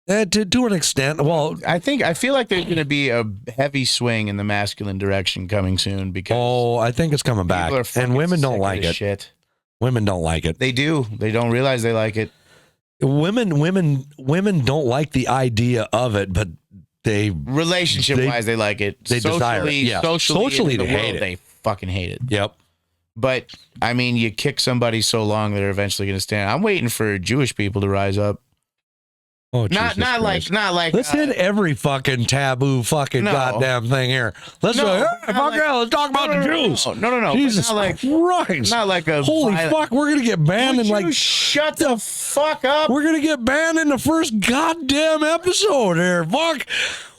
To an extent. Well, I feel like there's going to be a heavy swing in the masculine direction coming soon because I think it's coming back, and women don't like it. Shit. Women don't like it. They do. They don't realize they like it. Women don't like the idea of it, but relationship-wise, they like it. They desire it. Yeah. Socially, they hate it. They fucking hate it. Yep. But I mean, you kick somebody so long, they're eventually going to stand. I'm waiting for Jewish people to rise up. Oh, not like. Let's hit every fucking taboo goddamn thing here. Let's let's talk about the Jews. No. Jesus Christ! Not like a holy fuck. We're gonna get banned shut the fuck up. We're gonna get banned in the first goddamn episode here. Fuck!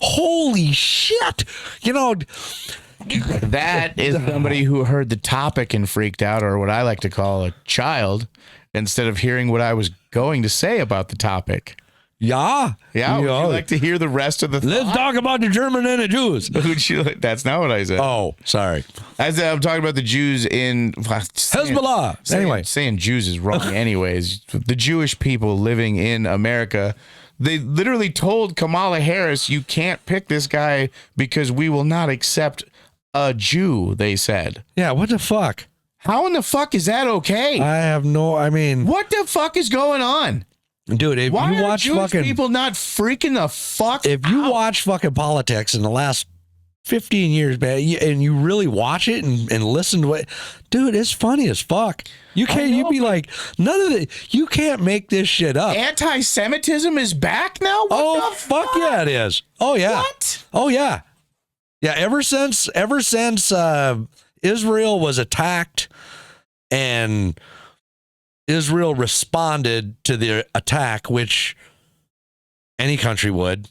Holy shit! That is somebody who heard the topic and freaked out, or what I like to call a child, instead of hearing what I was going to say about the topic. Yeah. Would you like to hear the rest of the thought? Let's talk about the German and the Jews. That's not what I said. Oh, sorry. I said I'm talking about the Jews in Hezbollah. Anyway, saying Jews is wrong. Anyways, the Jewish people living in America, they literally told Kamala Harris, "You can't pick this guy because we will not accept a Jew." They said. Yeah. What the fuck? How in the fuck is that okay? I mean, what the fuck is going on? Dude, if Why you are watch Jewish fucking people not freaking the fuck if you out? watch fucking politics in the last 15 years, man, and you really watch it and listen to it, dude, it's funny as fuck. You can't, you be like, none of it, you can't make this shit up. Anti-Semitism is back now? What the fuck yeah, it is. Oh, yeah. What? Oh, yeah. Yeah, ever since Israel was attacked and Israel responded to the attack, which any country would,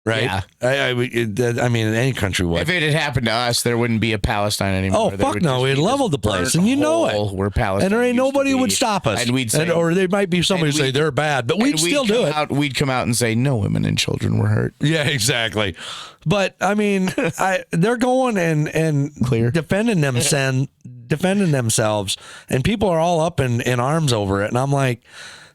right? Yeah. I mean, any country would. If it had happened to us, there wouldn't be a Palestine anymore. Oh, fuck no. It leveled the place, and you know it. Where Palestine and there ain't used to nobody be. would stop us. And we'd say, or there might be somebody who say they're bad, but we'd still do it. We'd come out and say, no women and children were hurt. Yeah, exactly. But, I mean, they're going and Clear. defending themselves, and people are all up in arms over it. And I'm like,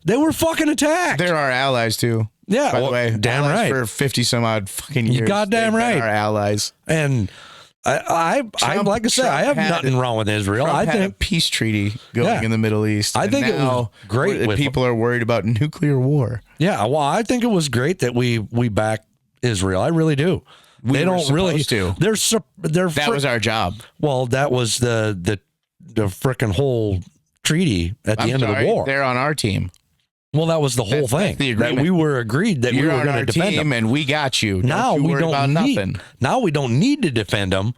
they were fucking attacked. They're our allies, too. Yeah, By the way, damn allies right. For 50 some odd fucking years. You goddamn They've been right. Our allies. And I like I say, I have nothing wrong with Israel. Trump I had think a peace treaty going in the Middle East. I and think it now was great. People are worried about nuclear war. Yeah, well, I think it was great that we back Israel. I really do. They don't really. To. That was our job. Well, that was the frickin' whole treaty at the end of the war. They're on our team. Well, that was the whole thing. The that we were agreed that we were going to defend them, and we got you. Now we don't need nothing. Now we don't need to defend them.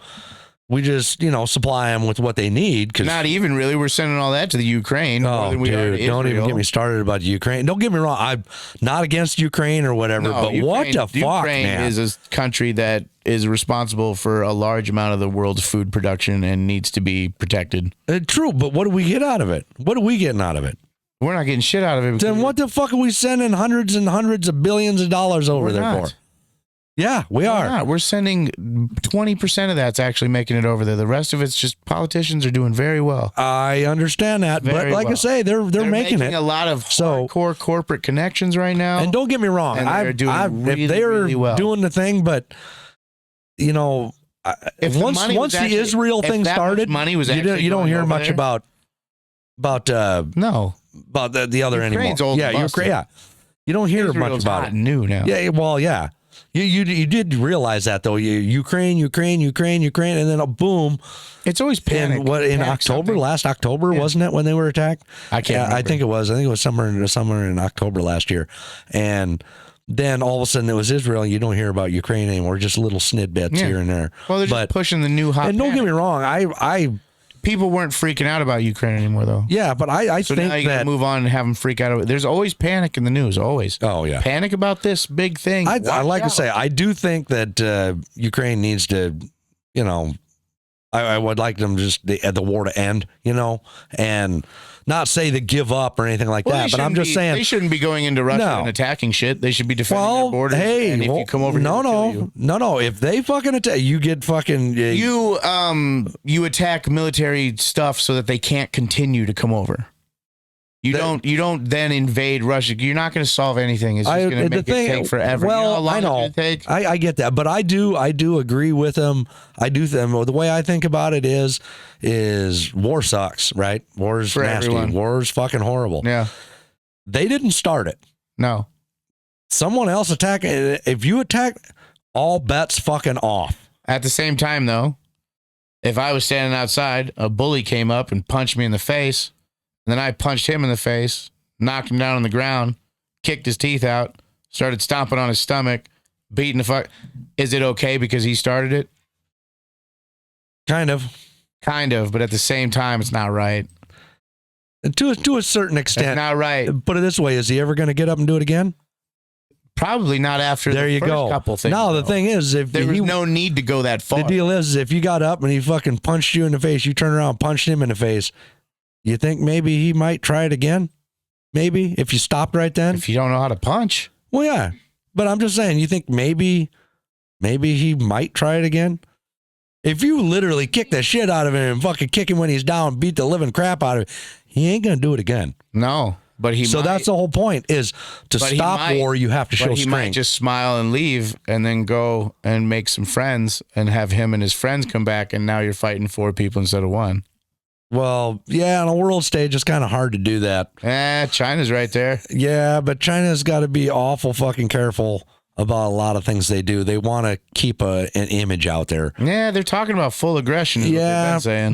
We just supply them with what they need. Cause not even really. We're sending all that to the Ukraine. Oh, dude, don't even get me started about Ukraine. Don't get me wrong. I'm not against Ukraine or whatever, but Ukraine, what the fuck, Ukraine man? is a country that is responsible for a large amount of the world's food production and needs to be protected. True, but what do we get out of it? What are we getting out of it? We're not getting shit out of it. Then what the fuck are we sending hundreds and hundreds of billions of dollars over there for? Yeah, we are. Not. We're sending 20% of that's actually making it over there. The rest of it's just politicians are doing very well. I understand that, but like I say, they're making it. A lot of hardcore corporate connections right now. And don't get me wrong, if they're doing the thing, but if once the Israel thing started, money was you don't hear much about the other Ukraine's anymore. Old Ukraine. Yeah, you don't hear much about it. New now. Yeah, well, yeah. You did realize that though. Ukraine, and then boom. It's always panic. In October, last October, wasn't it when they were attacked? I can't. Remember. I think it was. I think it was somewhere in October last year, and then all of a sudden it was Israel. You don't hear about Ukraine anymore. Just little snidbits here and there. Well, they're just pushing the new hot. And don't get me wrong, people weren't freaking out about Ukraine anymore, though. Yeah, but I think now you gotta move on and have them freak out. There's always panic in the news, always. Oh yeah, panic about this big thing. I like to say, I do think that Ukraine needs to, I would like them just the war to end, and not say to give up or anything like that. But I'm just saying they shouldn't be going into Russia and attacking shit. They should be defending their borders. Hey, and if you come over, no. If they fucking attack, you get fucking you attack military stuff so that they can't continue to come over. You don't then invade Russia. You're not going to solve anything. It's just going to make it take forever. Well, I know. I get that, but I do agree with them. The way I think about it is war sucks, right? War's for nasty. Everyone. War's fucking horrible. Yeah. They didn't start it. No. Someone else attacked. If you attack, all bets fucking off. At the same time, though, if I was standing outside, a bully came up and punched me in the face. And then I punched him in the face, knocked him down on the ground, kicked his teeth out, started stomping on his stomach, beating the fuck. Is it okay because he started it? Kind of, but at the same time, it's not right. To a certain extent, it's not right. Put it this way: is he ever going to get up and do it again? Probably not after the first couple things. No, the thing is, if there was no need to go that far. The deal is, if you got up and he fucking punched you in the face, you turn around and punched him in the face. You think maybe he might try it again? Maybe if you stopped right then. If you don't know how to punch. Well, yeah, but I'm just saying. You think maybe he might try it again? If you literally kick the shit out of him and fucking kick him when he's down, beat the living crap out of him, he ain't gonna do it again. No, but he. So might. That's the whole point: is to stop war, you have to show strength. He might just smile and leave, and then go and make some friends, and have him and his friends come back, and now you're fighting 4 people instead of 1. Well, yeah, on a world stage, it's kind of hard to do that. China's right there. Yeah, but China's got to be awful fucking careful about a lot of things they do. They want to keep an image out there. Yeah, they're talking about full aggression. Is what they've been saying.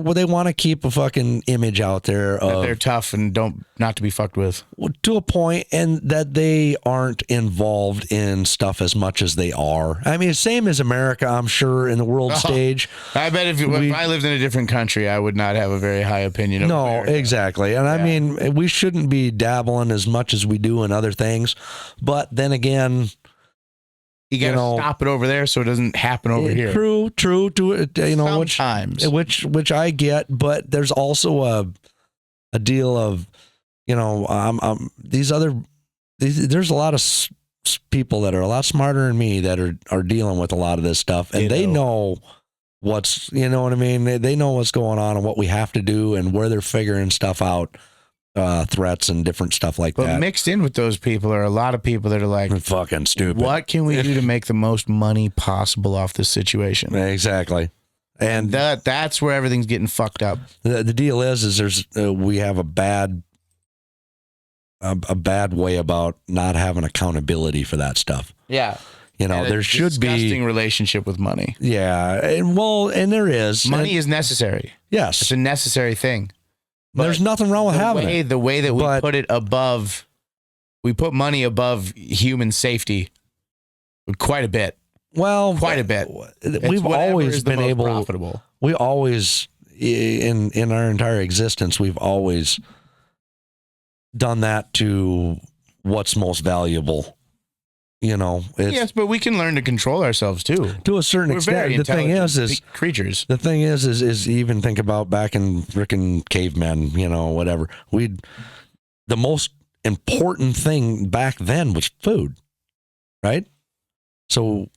but they want to keep a fucking image out there that they're tough and not to be fucked with. To a point, and that they aren't involved in stuff as much as they are. I mean, same as America, I'm sure, in the world stage. I bet if I lived in a different country, I would not have a very high opinion of America. Exactly. And I mean, we shouldn't be dabbling as much as we do in other things. But then again, you gotta stop it over there so it doesn't happen over here. True. Do it. Sometimes. Which I get, but there's also a deal of, there's a lot of people that are a lot smarter than me that are dealing with a lot of this stuff, and they know what's, you know what I mean? They know what's going on and what we have to do and where they're figuring stuff out. Threats and different stuff like that. But mixed in with those people are a lot of people that are like, fucking stupid. What can we do to make the most money possible off this situation? Exactly. And that's where everything's getting fucked up. The deal is there's we have a bad way about not having accountability for that stuff. Yeah. There should be disgusting relationship with money. Yeah. And there is. Money is necessary. Yes. It's a necessary thing. There's nothing wrong with having it. The way that we put it above, we put money above human safety quite a bit. Well, quite a bit. We've always been able, profitable. We always, in our entire existence, we've always done that to what's most valuable. Yes, but we can learn to control ourselves too. To a certain extent. The thing is creatures. The thing is even think about back in frickin' cavemen, whatever. The most important thing back then was food, right? So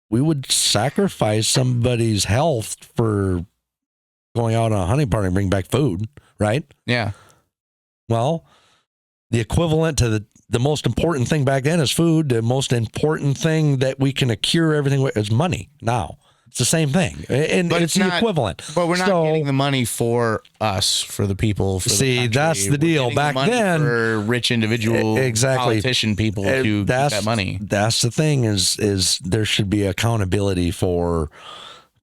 we would sacrifice somebody's health for going out on a hunting party and bring back food, right? Yeah. Well, the equivalent to the most important thing back then is food. The most important thing that we can cure everything with is money now. It's the same thing. And it's the equivalent. But we're not getting the money for us, for the people. For the country. That's the deal. Back then, for rich individual politician people to get that money. That's the thing is there should be accountability for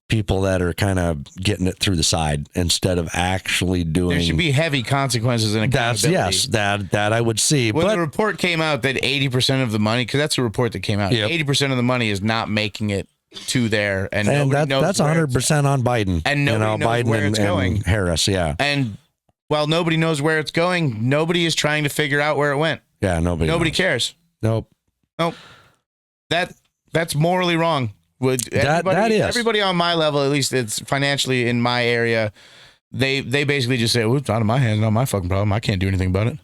people that are kind of getting it through the side instead of actually doing. There should be heavy consequences and accountability. That I would see. When the report came out that 80% of the money, because that's a report that came out, 80% of the money is not making it to there, and that's 100% on Biden. And nobody knows Biden where it's going. And Harris, yeah. And while nobody knows where it's going, nobody is trying to figure out where it went. Yeah, nobody cares. Nope. That's morally wrong. Everybody on my level, at least it's financially in my area, they basically just say, well, it's out of my hands, not my fucking problem. I can't do anything about it.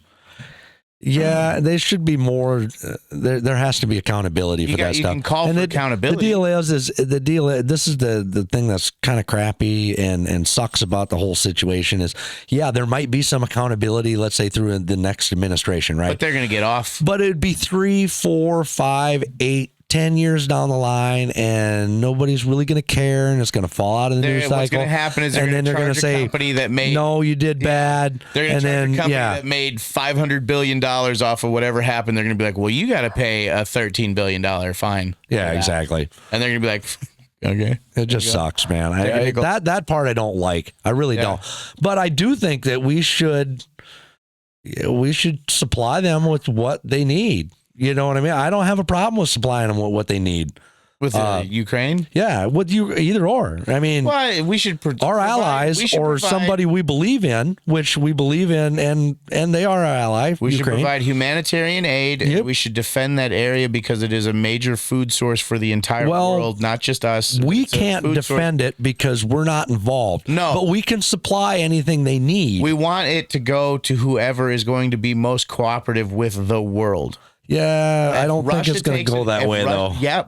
Yeah, they should be more. There has to be accountability for that stuff. You can call for accountability. The deal is this is the thing that's kind of crappy and sucks about the whole situation is, there might be some accountability, let's say through the next administration, right? But they're going to get off. But it'd be 3, 4, 5, 8, 10 years down the line, and nobody's really going to care, and it's going to fall out of the news cycle. What's going to happen is they're going to say, company that made, no, you did bad. They're going to charge a company that made $500 billion off of whatever happened. They're going to be like, well, you got to pay a $13 billion fine. Yeah, exactly. And they're going to be like, okay. It just sucks, man. That part I don't like. I really don't. But I do think that we should supply them with what they need. You know what I mean? I don't have a problem with supplying them with what they need. With Ukraine? Yeah, with you, either or. I mean, we should our allies or somebody we believe in, which we believe in, and they are our ally. We Ukraine. Should provide humanitarian aid. Yep. We should defend that area because it is a major food source for the entire world, not just us. We can't defend it because we're not involved. No. But we can supply anything they need. We want it to go to whoever is going to be most cooperative with the world. Yeah, I don't think it's going to go that way, though. Yeah,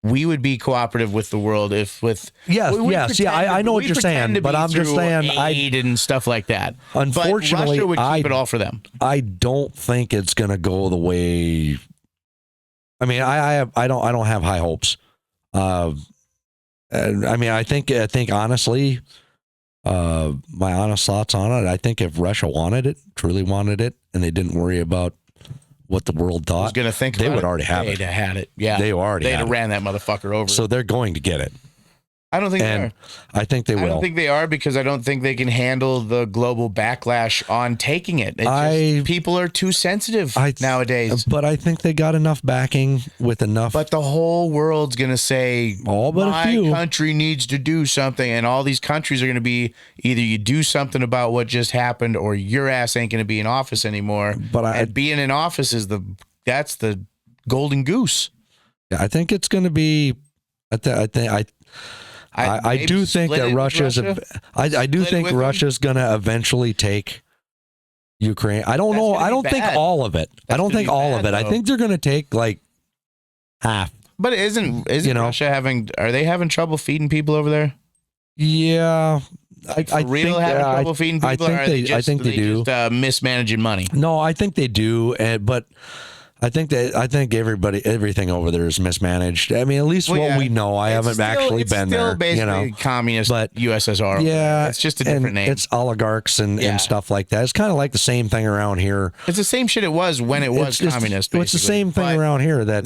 we would be cooperative with the world if with. Yes. I know what you're saying, but I'm just saying aid and stuff like that. Unfortunately, Russia would keep it all for them. I don't think it's going to go the way. I mean, I don't have high hopes. I mean, I think honestly, My honest thoughts on it, I think if Russia wanted it, truly wanted it, and they didn't worry about what the world thought, going to think they about would it, already have they'd it. have had it. Yeah. They already They'd had have it. ran that motherfucker over. So they're going to get it. I don't think they And are. I think they will. I don't think they are because I don't think they can handle the global backlash on taking it. People are too sensitive nowadays. But I think they got enough backing with enough. But the whole world's going to say, All but a few. my country needs to do something. And all these countries are going to be either you do something about what just happened or your ass ain't going to be in office anymore. And being in office that's the golden goose. I think it's going to be. I do think that I do think Russia's going to eventually take Ukraine. I don't know. I don't think all of it. I don't think all of it. I think they're going to take like half. But isn't Russia are they having trouble feeding people over there? Yeah. Having trouble feeding people? I think they do. Just mismanaging money. No, I think they do. But I think everything over there is mismanaged. I mean, at least we know. I haven't actually been there. Basically communist USSR. Yeah, it's just a different name. It's oligarchs and stuff like that. It's kind of like the same thing around here. It's the same shit it was when it was communist. It's the same thing around here. That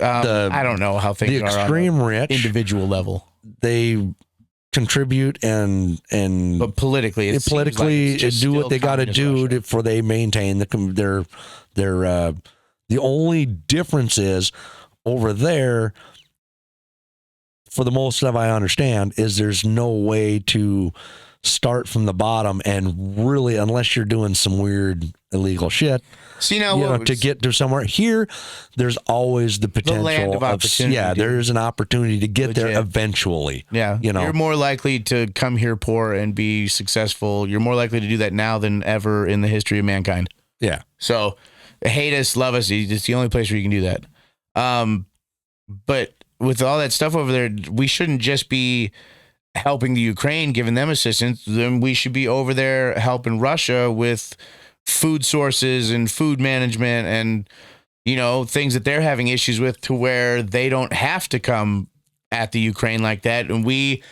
I don't know how things the extreme rich individual level. They contribute but politically do what they got to do for they maintain their the only difference is over there, for the most of I understand, is there's no way to start from the bottom and really, unless you're doing some weird illegal shit, to get to somewhere. Here, there's always the potential land of opportunity. There's an opportunity to get there eventually. Yeah, you're more likely to come here poor and be successful. You're more likely to do that now than ever in the history of mankind. Yeah. So, hate us, love us. It's the only place where you can do that. But with all that stuff over there, we shouldn't just be helping the Ukraine, giving them assistance. Then we should be over there helping Russia with food sources and food management and, things that they're having issues with to where they don't have to come at the Ukraine like that. And we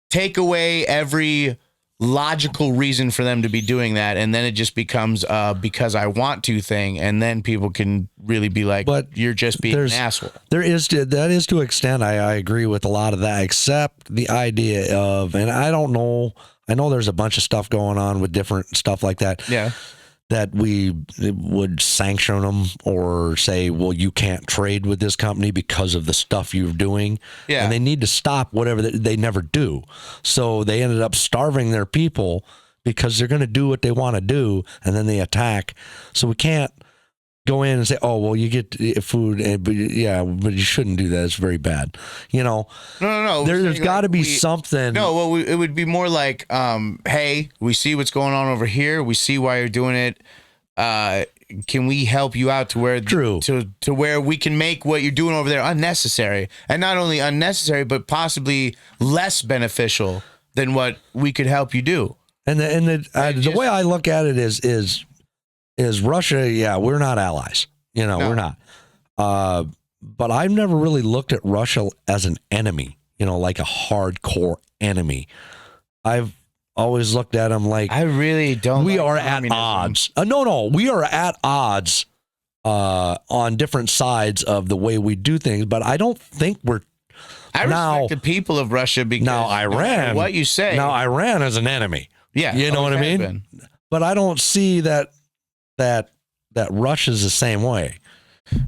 take away every logical reason for them to be doing that, and then it just becomes because I want to thing, and then people can really be like, but you're just being an asshole. That is to an extent I agree with a lot of that, except the idea of, and I don't know, I know there's a bunch of stuff going on with different stuff like that. Yeah. That we would sanction them or say, well, you can't trade with this company because of the stuff you're doing. Yeah. And they need to stop whatever they never do. So they ended up starving their people because they're going to do what they want to do. And then they attack. So we can't go in and say, oh, well, you get food. But you shouldn't do that. It's very bad. No. There's got to be something. No, well, it would be more like, hey, we see what's going on over here. We see why you're doing it. Can we help you out to where to where we can make what you're doing over there unnecessary, and not only unnecessary, but possibly less beneficial than what we could help you do. And the way I look at it is Russia. Yeah, we're not allies. No. We're not. But I've never really looked at Russia as an enemy, like a hardcore enemy. I've always looked at them like, I really don't. We are at odds. No, we are at odds on different sides of the way we do things, but I don't think we're. I respect the people of Russia because now Iran, what you say. Now Iran is an enemy. Yeah. You know what I mean? But I don't see that Russia's the same way.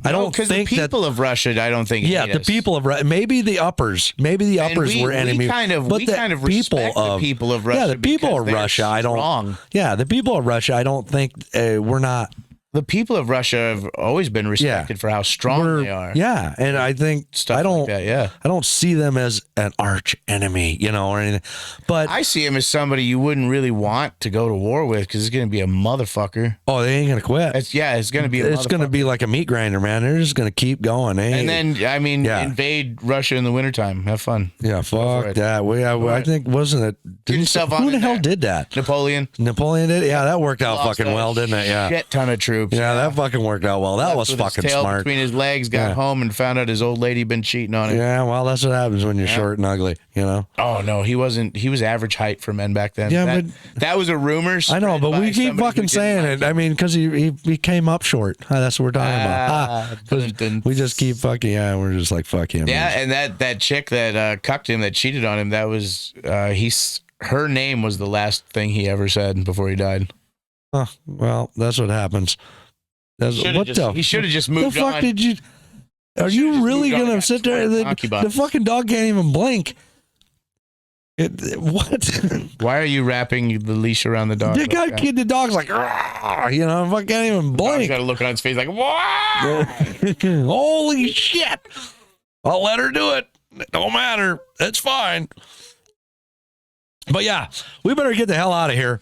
I don't think the people of Russia. I don't think. Yeah, the people of Russia. Maybe the uppers. Maybe the uppers were enemies. We kind of respect the people of Russia. Yeah, the people of Russia. I don't. Strong. Yeah, the people of Russia. I don't think we're not. The people of Russia have always been respected for how strong they are. Yeah, and I think I don't. Like that, I don't see them as an arch enemy, or anything. But I see him as somebody you wouldn't really want to go to war with because it's going to be a motherfucker. Oh, they ain't going to quit. It's going to be. It's going to be like a meat grinder, man. They're just going to keep going. And then invade Russia in the wintertime. Have fun. Yeah, fuck that. I think wasn't it? Who the hell did that? Napoleon did. Yeah, that worked out fucking well, didn't it? Yeah, shit ton of troops. groups. Yeah, that fucking worked out well. That Left was with his fucking tail smart. between his legs, got Yeah. home and found out his old lady been cheating on him. Yeah, well, that's what happens when you're short and ugly, you know? Oh no, he wasn't. He was average height for men back then. Yeah, that was a rumor. I know, but we keep fucking saying it. I mean, because he came up short. That's what we're talking about. 'Cause we just keep fucking, we're just like, fuck him. Yeah, and that chick that cucked him, that cheated on him, that was her name was the last thing he ever said before he died. Huh, well, that's what happens. He should have just moved the fuck on. Did you? Are you really gonna sit there? The fucking dog can't even blink. What? Why are you wrapping the leash around the dog? The dog's like, you know, fuck, can't even blink. He's got a look on his face like, what? Holy shit! I'll let her do it. It don't matter. It's fine. But yeah, we better get the hell out of here.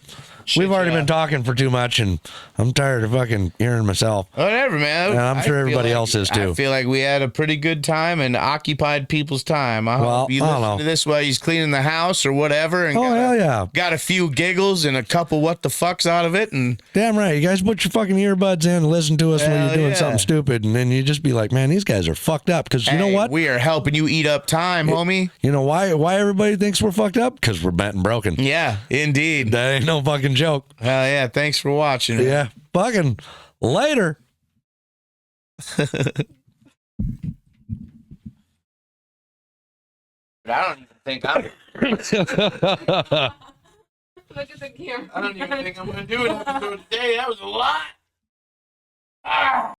We've already been talking for too much, and I'm tired of fucking hearing myself. Whatever, man. And I'm sure everybody else is too. I feel like we had a pretty good time and occupied people's time. I hope you listen to this while he's cleaning the house or whatever. And hell yeah. Got a few giggles and a couple what the fucks out of it. And damn right. You guys put your fucking earbuds in and listen to us when you're doing something stupid. And then you just be like, man, these guys are fucked up. Because you know what? We are helping you eat up time, homie. You know why everybody thinks we're fucked up? Because we're bent and broken. Yeah, indeed. That ain't no fucking joke. Hell yeah. Thanks for watching. Man. Yeah. Fucking later. I don't even think I'm. Look at the camera. I don't even think I'm going to do an episode today. That was a lot. Ah.